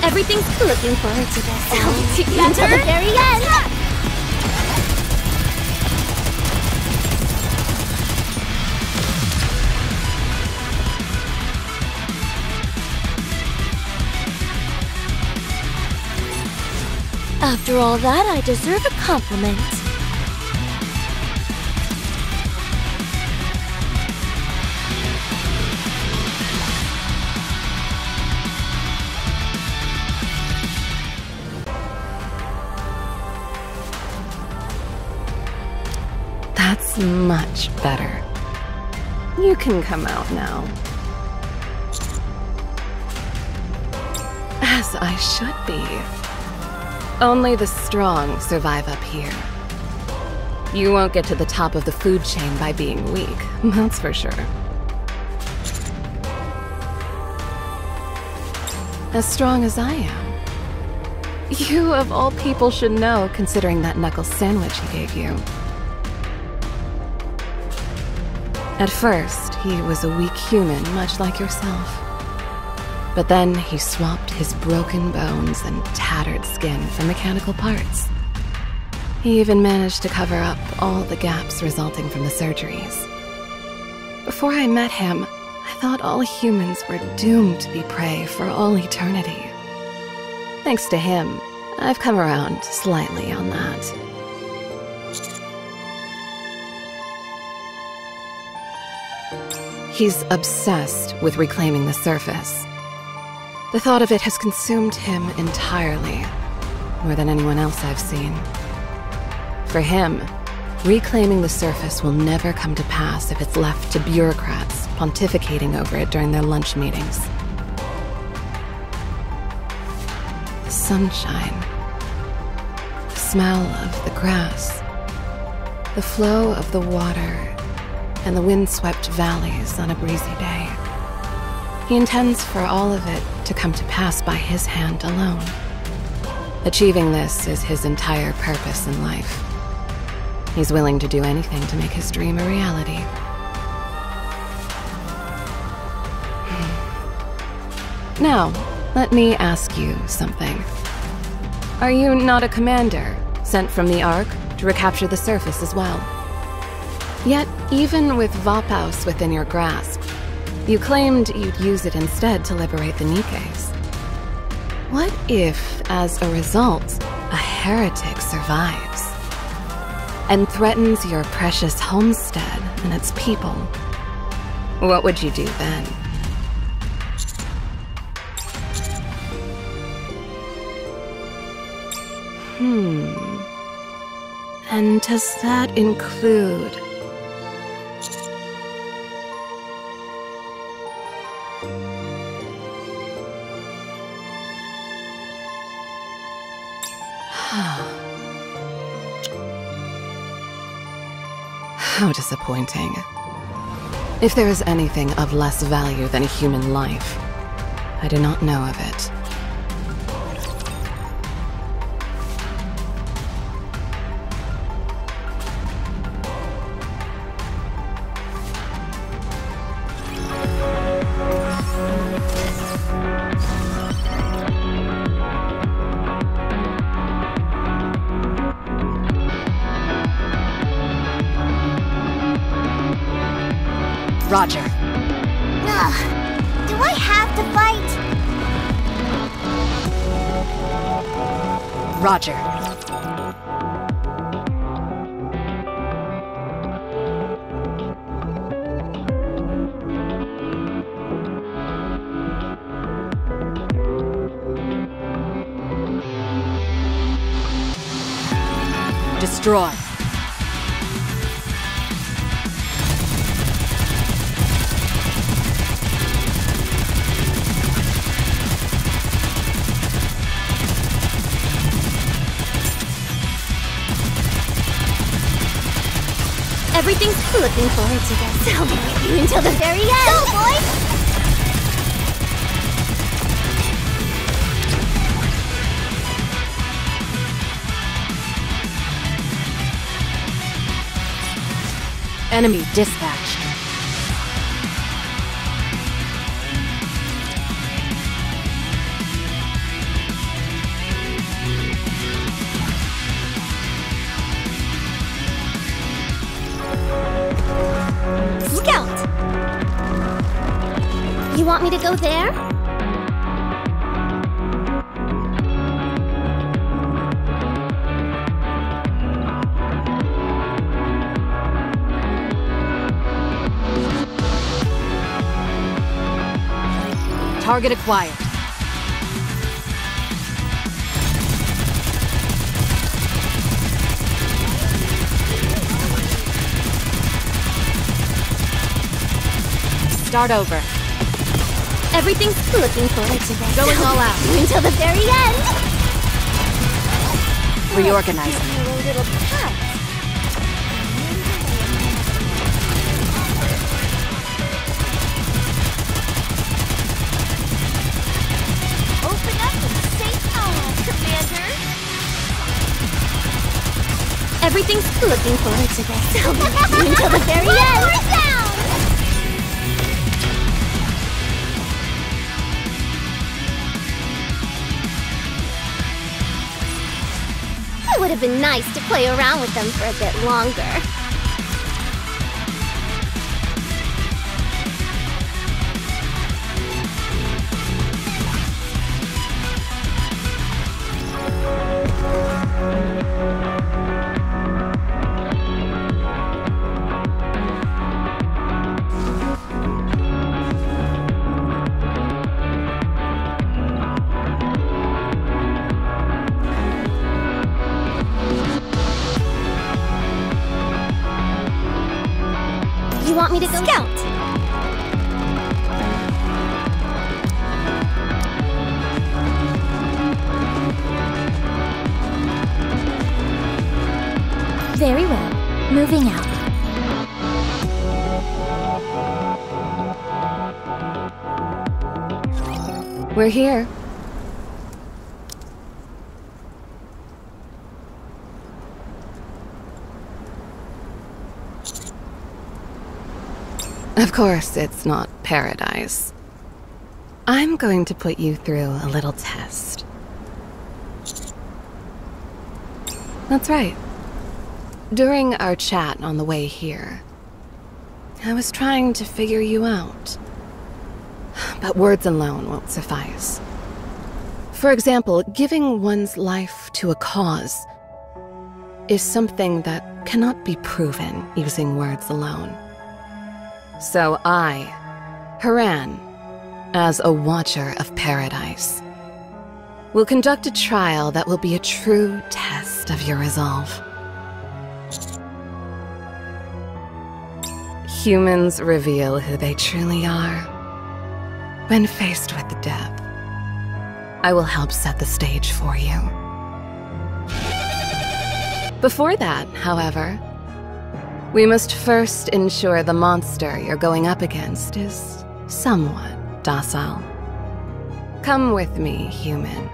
Everything's looking forward to this. I'll be together until the very end. After all that, I deserve a compliment. That's much better. You can come out now. As I should be. Only the strong survive up here. You won't get to the top of the food chain by being weak, that's for sure. As strong as I am. You, of all people, should know, considering that knuckle sandwich he gave you. At first, he was a weak human, much like yourself. But then he swapped his broken bones and tattered skin for mechanical parts. He even managed to cover up all the gaps resulting from the surgeries. Before I met him, I thought all humans were doomed to be prey for all eternity. Thanks to him, I've come around slightly on that. He's obsessed with reclaiming the surface. The thought of it has consumed him entirely, more than anyone else I've seen. For him, reclaiming the surface will never come to pass if it's left to bureaucrats pontificating over it during their lunch meetings. The sunshine, the smell of the grass, the flow of the water, and the wind-swept valleys on a breezy day. He intends for all of it to come to pass by his hand alone. Achieving this is his entire purpose in life. He's willing to do anything to make his dream a reality. Now, let me ask you something. Are you not a commander, sent from the Ark to recapture the surface as well? Yet, even with Vapaus within your grasp, you claimed you'd use it instead to liberate the NIKKEs. What if, as a result, a heretic survives and threatens your precious homestead and its people? What would you do then? And does that include... How disappointing. If there is anything of less value than a human life, I do not know of it. Roger. Ugh. Do I have to fight? Roger. Destroy. Everything's looking forward to this. I'll be with you until the very end. Go, boys! Enemy dispatch. to go there? Target acquired. Start over. Everything's looking forward to this. Going all out. Until the very end! Reorganizing. A little cut. Open up and safe all, Commander! Everything's looking forward to this. Until the very end! One more down! It would have been nice to play around with them for a bit longer. You want me to go scout? Very well. Moving out. We're here. Of course, it's not paradise. I'm going to put you through a little test. That's right. During our chat on the way here, I was trying to figure you out. But words alone won't suffice. For example, giving one's life to a cause is something that cannot be proven using words alone. So I, Haran, as a Watcher of Paradise, will conduct a trial that will be a true test of your resolve. Humans reveal who they truly are when faced with death. I will help set the stage for you. Before that, however, we must first ensure the monster you're going up against is somewhat docile. Come with me, human.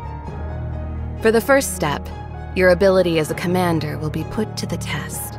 For the first step, your ability as a commander will be put to the test.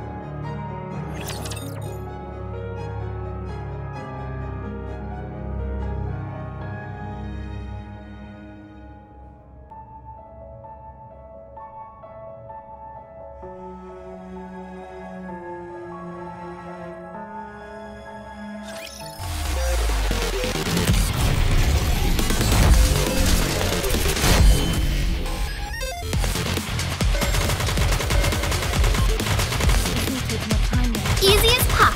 Easy as pop.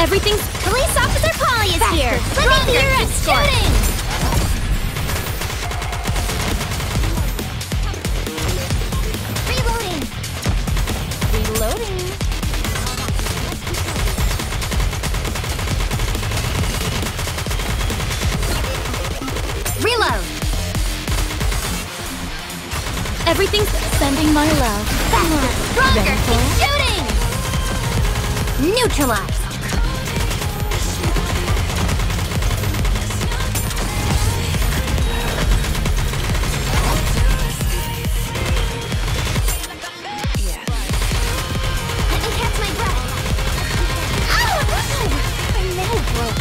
Everything's police officer Polly is here. Let me be your escort. Reloading. Reloading. Reload. Everything's sending my love. Faster, stronger, keep shooting. Neutralized. Let me catch my breath. Ow! My nail broke.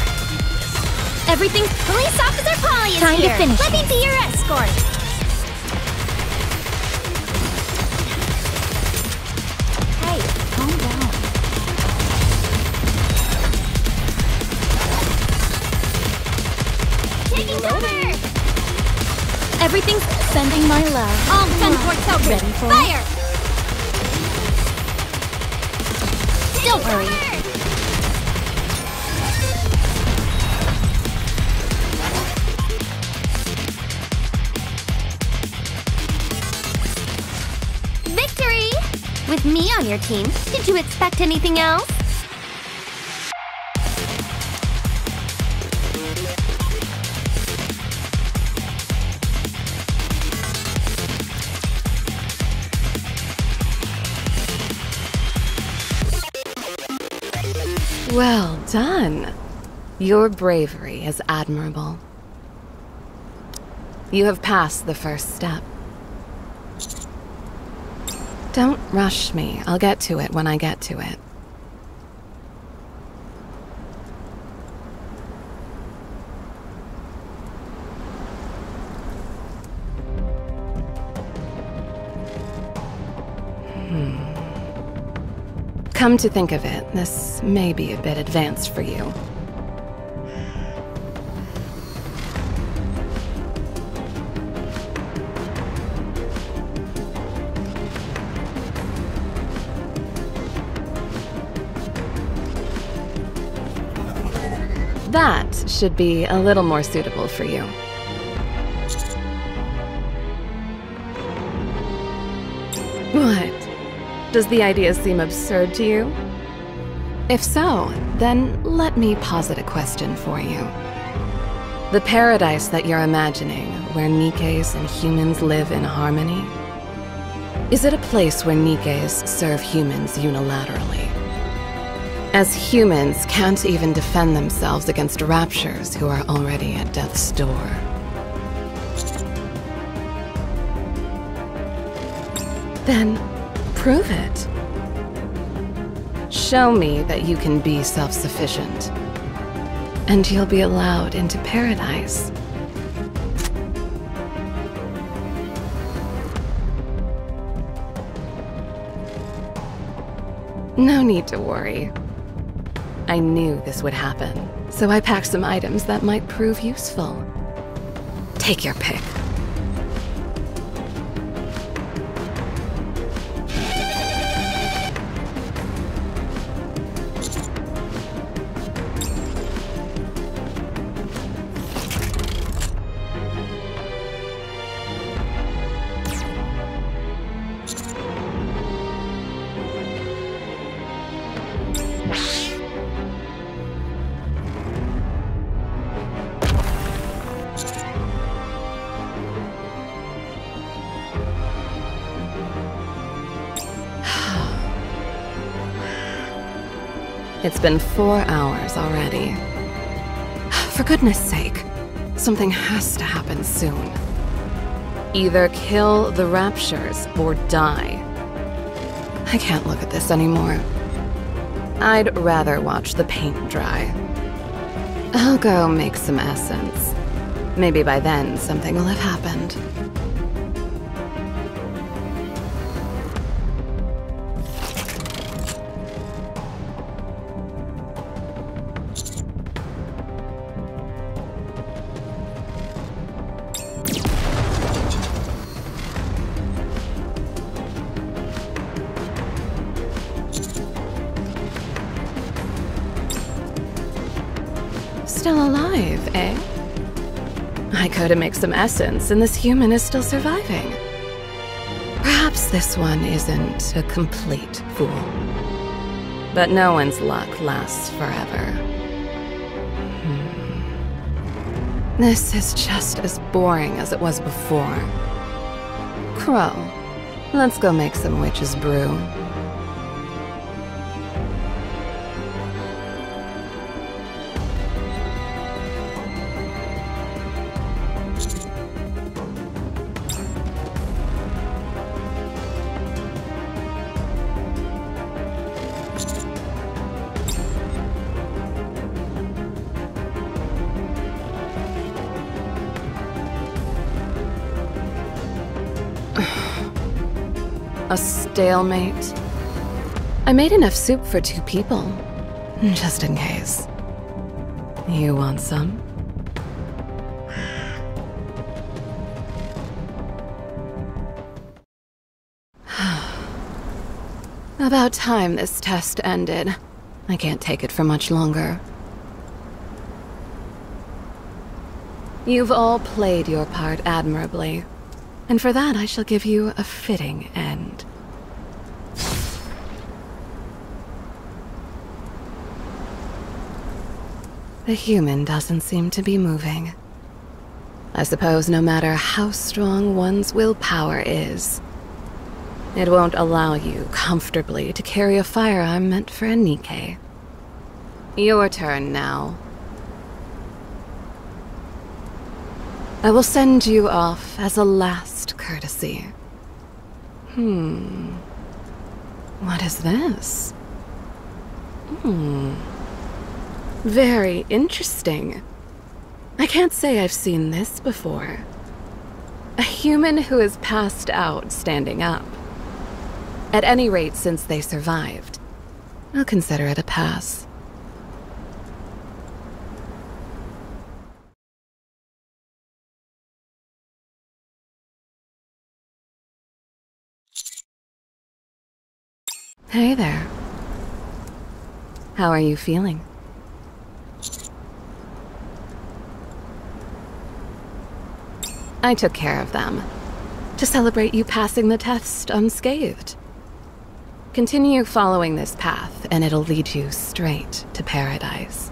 Everything's police officer Polly is Time to here. finish Let me be your escort. Calm down. Everything's sending my love. All gun ports open! Ready for it? Fire! Don't worry. Victory! With me on your team, did you expect anything else? Well done. Your bravery is admirable. You have passed the first step. Don't rush me. I'll get to it when I get to it. Come to think of it, this may be a bit advanced for you. That should be a little more suitable for you. What? Does the idea seem absurd to you? If so, then let me posit a question for you. The paradise that you're imagining, where Nikkes and humans live in harmony, is it a place where Nikkes serve humans unilaterally? As humans can't even defend themselves against raptures who are already at death's door. Then prove it. Show me that you can be self-sufficient, and you'll be allowed into paradise. No need to worry. I knew this would happen, so I packed some items that might prove useful. Take your pick. It's been 4 hours already. For goodness sake, something has to happen soon. Either kill the raptures or die. I can't look at this anymore. I'd rather watch the paint dry. I'll go make some essence. Maybe by then something will have happened. Still alive, eh? I could make some essence, and this human is still surviving. Perhaps this one isn't a complete fool. But no one's luck lasts forever. This is just as boring as it was before. Crow, let's go make some witch's brew. A stalemate. I made enough soup for 2 people, just in case. You want some? About time this test ended. I can't take it for much longer. You've all played your part admirably, and for that I shall give you a fitting end. The human doesn't seem to be moving. I suppose no matter how strong one's willpower is, it won't allow you comfortably to carry a firearm meant for a NIKKE. Your turn now. I will send you off as a last courtesy. What is this? Very interesting. I can't say I've seen this before. A human who has passed out standing up. At any rate, since they survived, I'll consider it a pass. Hey there. How are you feeling? I took care of them, to celebrate you passing the test unscathed. Continue following this path, and it'll lead you straight to paradise.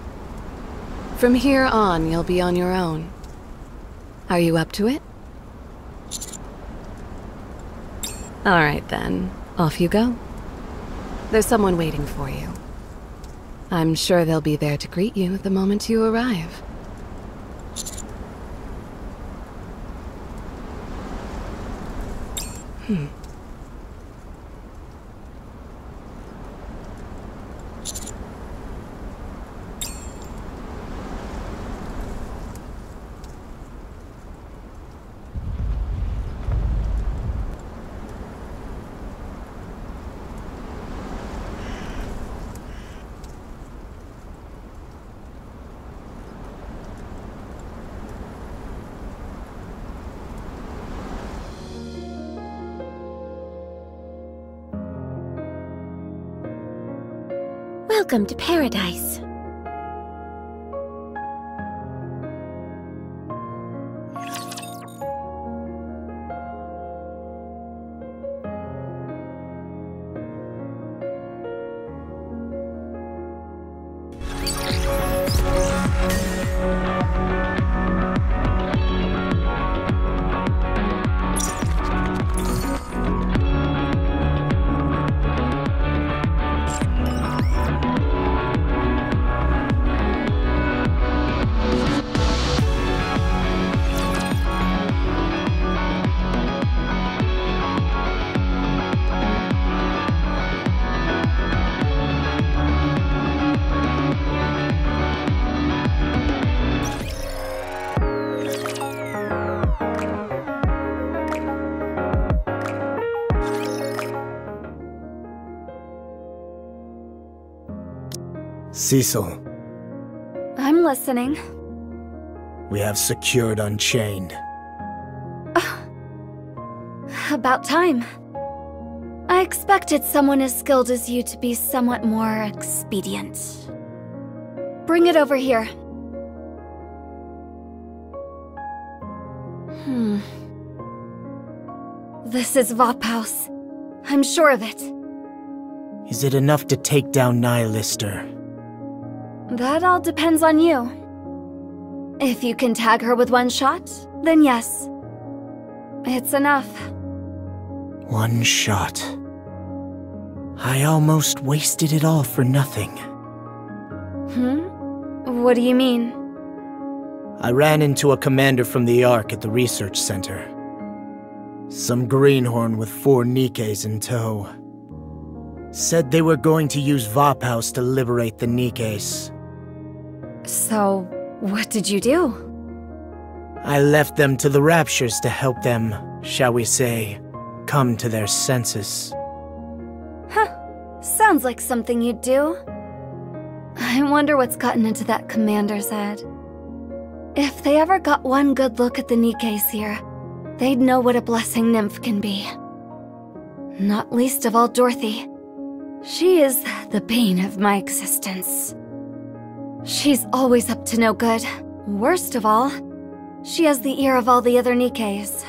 From here on, you'll be on your own. Are you up to it? All right then, off you go. There's someone waiting for you. I'm sure they'll be there to greet you the moment you arrive. Welcome to paradise. Cecil, I'm listening. we have secured Unchained. About time. I expected someone as skilled as you to be somewhat more expedient. Bring it over here. This is Vophouse. I'm sure of it. Is it enough to take down Nihilister? That all depends on you. If you can tag her with one shot, then yes. It's enough. One shot. I almost wasted it all for nothing. What do you mean? I ran into a commander from the Ark at the research center. Some greenhorn with 4 NIKKEs in tow. Said they were going to use Vophouse to liberate the NIKKEs. So, what did you do? I left them to the Raptures to help them, shall we say, come to their senses. Sounds like something you'd do. I wonder what's gotten into that commander's head. If they ever got one good look at the NIKKEs here, they'd know what a blessing Nymph can be. Not least of all Dorothy. She is the bane of my existence. She's always up to no good. Worst of all, she has the ear of all the other Nikkes.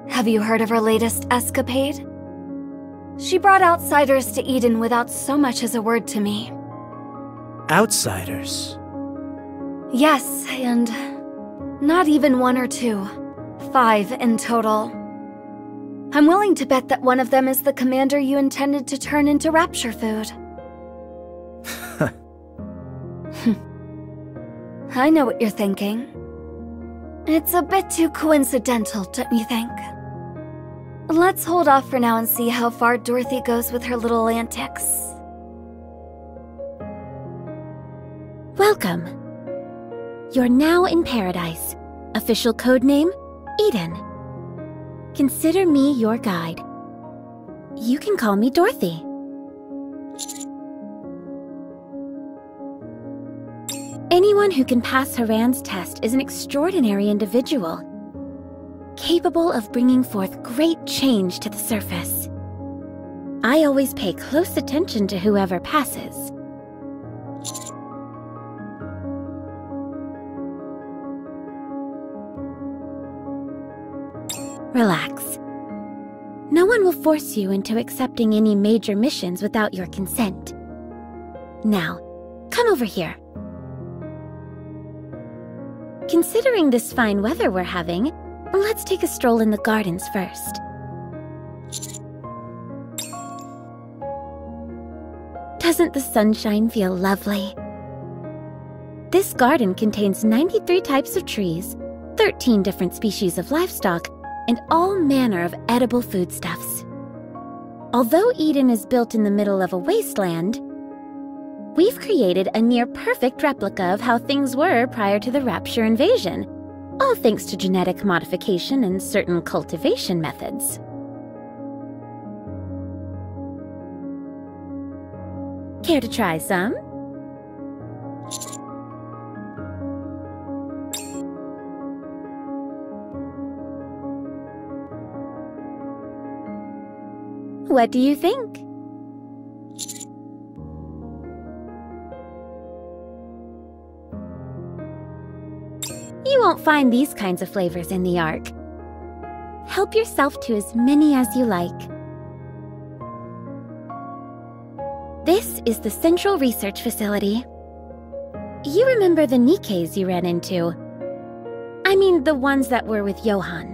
Have you heard of her latest escapade? She brought outsiders to Eden without so much as a word to me. Outsiders? Yes, and not even 1 or 2. 5 in total. I'm willing to bet that one of them is the commander you intended to turn into rapture food. I know what you're thinking. It's a bit too coincidental, don't you think? Let's hold off for now and see how far Dorothy goes with her little antics. Welcome. You're now in paradise. Official codename, Eden. Consider me your guide. You can call me Dorothy. Anyone who can pass Haran's test is an extraordinary individual, capable of bringing forth great change to the surface. I always pay close attention to whoever passes. Relax. No one will force you into accepting any major missions without your consent. Now, come over here. Considering this fine weather we're having, let's take a stroll in the gardens first. Doesn't the sunshine feel lovely? This garden contains 93 types of trees, 13 different species of livestock, and all manner of edible foodstuffs. Although Eden is built in the middle of a wasteland, we've created a near-perfect replica of how things were prior to the Rapture invasion, all thanks to genetic modification and certain cultivation methods. Care to try some? What do you think? You won't find these kinds of flavors in the Ark. Help yourself to as many as you like. This is the Central Research Facility. You remember the Nikkes you ran into? I mean, the ones that were with Johann.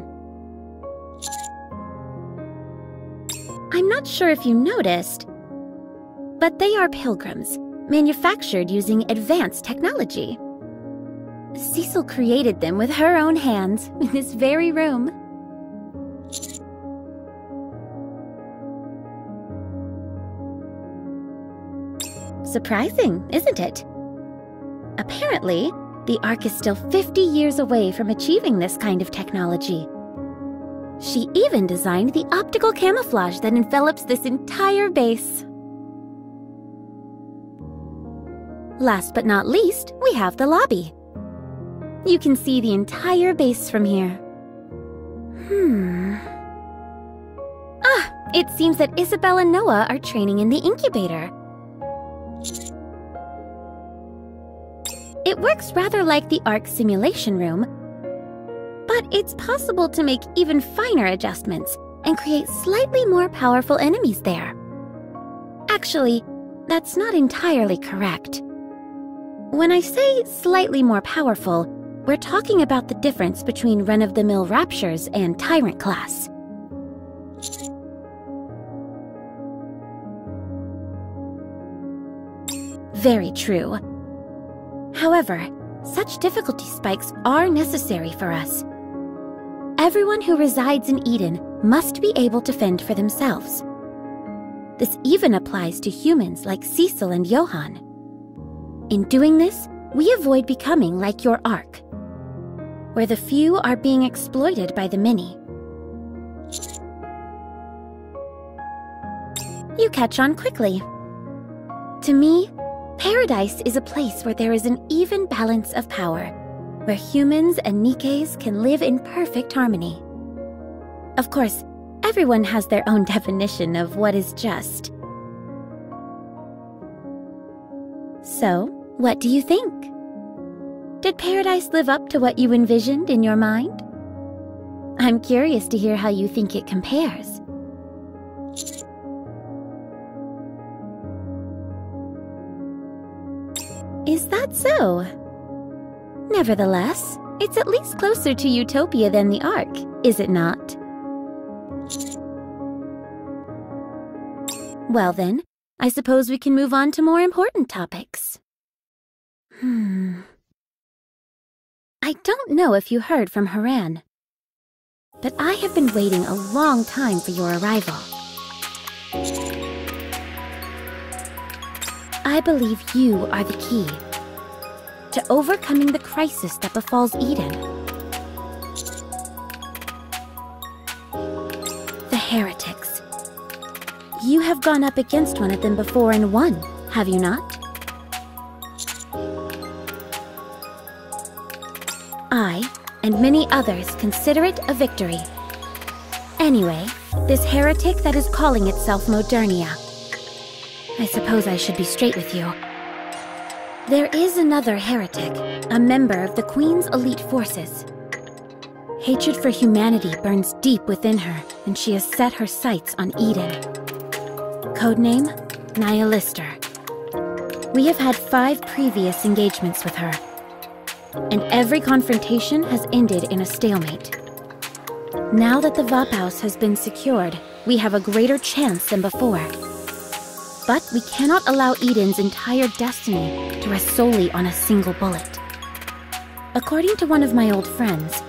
I'm not sure if you noticed, but they are pilgrims, manufactured using advanced technology. Cecil created them with her own hands in this very room. Surprising, isn't it? Apparently, the Ark is still 50 years away from achieving this kind of technology. She even designed the optical camouflage that envelops this entire base. Last but not least, we have the lobby. You can see the entire base from here. It seems that Isabel and Noah are training in the incubator. It works rather like the Ark simulation room, but it's possible to make even finer adjustments and create slightly more powerful enemies there. Actually, that's not entirely correct. When I say slightly more powerful, we're talking about the difference between run-of-the-mill Raptures and Tyrant class. Very true. However, such difficulty spikes are necessary for us. Everyone who resides in Eden must be able to fend for themselves. This even applies to humans like Cecil and Johann. In doing this, we avoid becoming like your Ark, where the few are being exploited by the many. You catch on quickly. To me, paradise is a place where there is an even balance of power, where humans and Nikkes can live in perfect harmony. Of course, everyone has their own definition of what is just. So, what do you think? Did Paradise live up to what you envisioned in your mind? I'm curious to hear how you think it compares. Is that so? Nevertheless, it's at least closer to Utopia than the Ark, is it not? Well then, I suppose we can move on to more important topics. I don't know if you heard from Haran, but I have been waiting a long time for your arrival. I believe you are the key to overcoming the crisis that befalls Eden. The heretics. You have gone up against one of them before and won, have you not? I, and many others, consider it a victory. Anyway, this heretic that is calling itself Modernia. I suppose I should be straight with you. There is another heretic, a member of the Queen's elite forces. Hatred for humanity burns deep within her, and she has set her sights on Eden. Codename, Nihilister. We have had 5 previous engagements with her, and every confrontation has ended in a stalemate. Now that the Vaphaus has been secured, we have a greater chance than before. But we cannot allow Eden's entire destiny to rest solely on a single bullet. According to one of my old friends,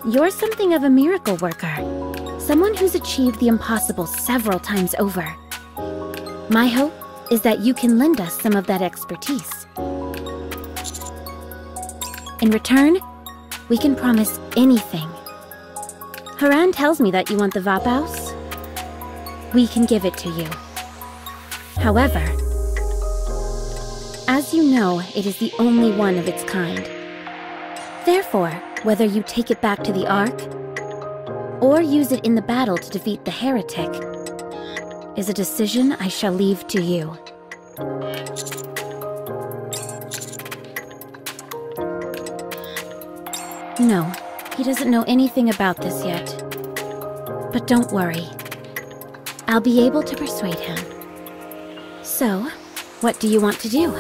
you're something of a miracle worker, someone who's achieved the impossible several times over. My hope is that you can lend us some of that expertise. In return, we can promise anything. Haran tells me that you want the Vaphaus. We can give it to you. However, as you know, it is the only one of its kind. Therefore, whether you take it back to the Ark, or use it in the battle to defeat the heretic, is a decision I shall leave to you. No, he doesn't know anything about this yet. But don't worry. I'll be able to persuade him. So, what do you want to do?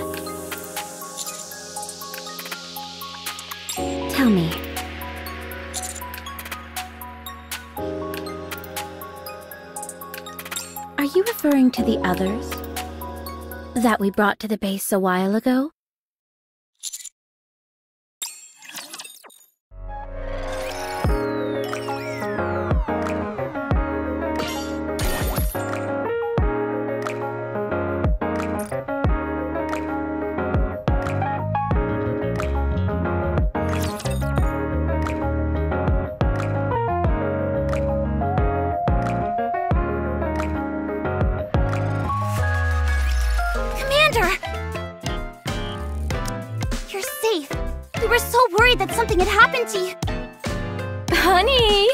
Tell me. Are you referring to the others that we brought to the base a while ago? That something had happened to you. Honey!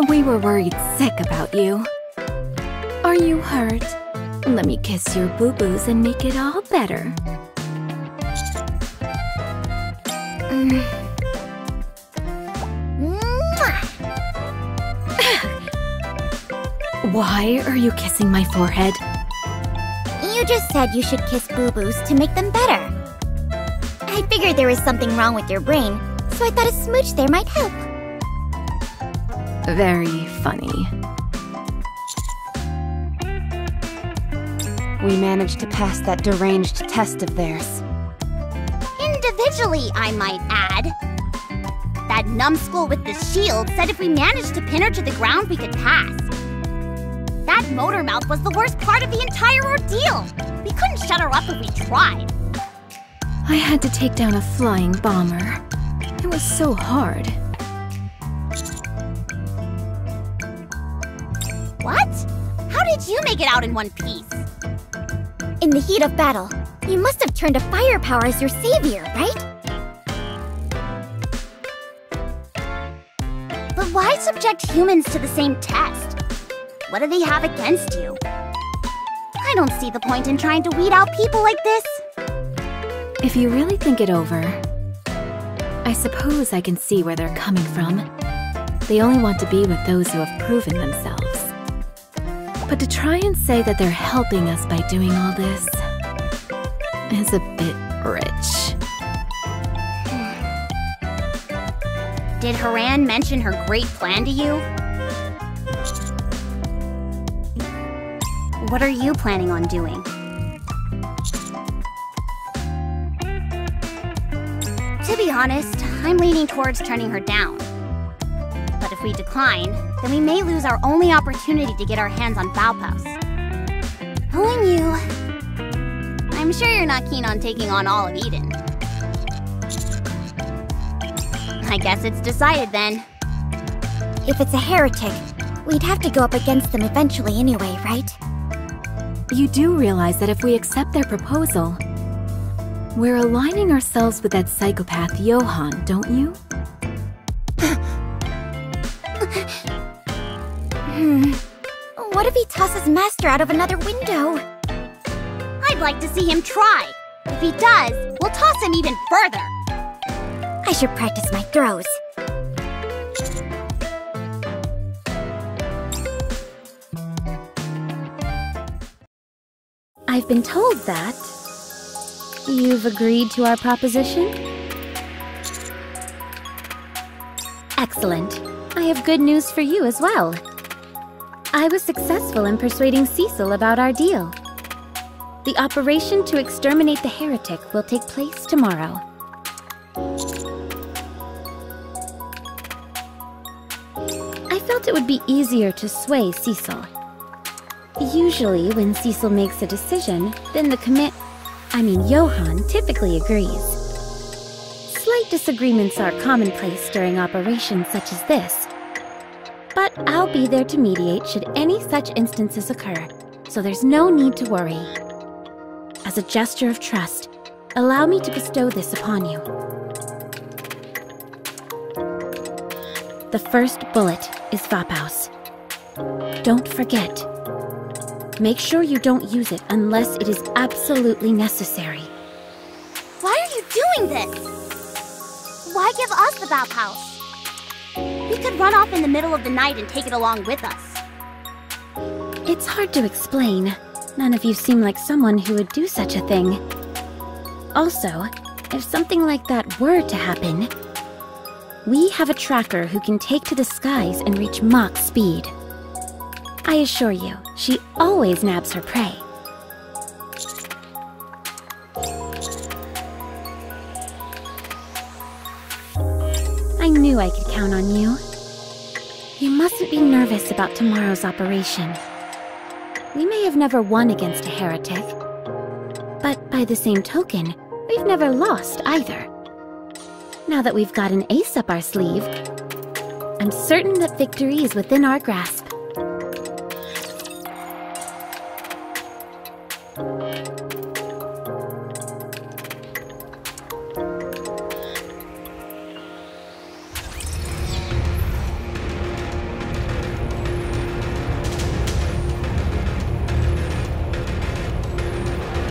We were worried sick about you. Are you hurt? Let me kiss your boo-boos and make it all better. Why are you kissing my forehead? You just said you should kiss boo-boos to make them better. I figured there was something wrong with your brain, so I thought a smooch there might help. Very funny. We managed to pass that deranged test of theirs. Individually, I might add. That numbskull with the shield said if we managed to pin her to the ground, we could pass. That motor mouth was the worst part of the entire ordeal. We couldn't shut her up if we tried. I had to take down a flying bomber. It was so hard. What? How did you make it out in one piece? In the heat of battle, you must have turned to firepower as your savior, right? But why subject humans to the same test? What do they have against you? don't see the point in trying to weed out people like this. If you really think it over, I suppose I can see where they're coming from. They only want to be with those who have proven themselves. But to try and say that they're helping us by doing all this is a bit rich. Did Haran mention her great plan to you? What are you planning on doing? To be honest, I'm leaning towards turning her down. But if we decline, then we may lose our only opportunity to get our hands on Baopaus. Knowing you, I'm sure you're not keen on taking on all of Eden. I guess it's decided then. If it's a heretic, we'd have to go up against them eventually anyway, right? You do realize that if we accept their proposal, we're aligning ourselves with that psychopath Johann, don't you? What if he tosses Master out of another window? I'd like to see him try. If he does, we'll toss him even further. I should practice my throws. I've been told that you've agreed to our proposition? Excellent. I have good news for you as well. I was successful in persuading Cecil about our deal. The operation to exterminate the heretic will take place tomorrow. I felt it would be easier to sway Cecil. Usually, when Cecil makes a decision, then Johann typically agrees. Slight disagreements are commonplace during operations such as this. But I'll be there to mediate should any such instances occur, so there's no need to worry. As a gesture of trust, allow me to bestow this upon you. The first bullet is Vapaus. Don't forget. Make sure you don't use it unless it is absolutely necessary. Why are you doing this? Why give us the Baopaus? We could run off in the middle of the night and take it along with us. It's hard to explain. None of you seem like someone who would do such a thing. Also, if something like that were to happen, we have a tracker who can take to the skies and reach Mach speed. I assure you, she always nabs her prey. I knew I could count on you. You mustn't be nervous about tomorrow's operation. We may have never won against a heretic, but by the same token, we've never lost either. Now that we've got an ace up our sleeve, I'm certain that victory is within our grasp.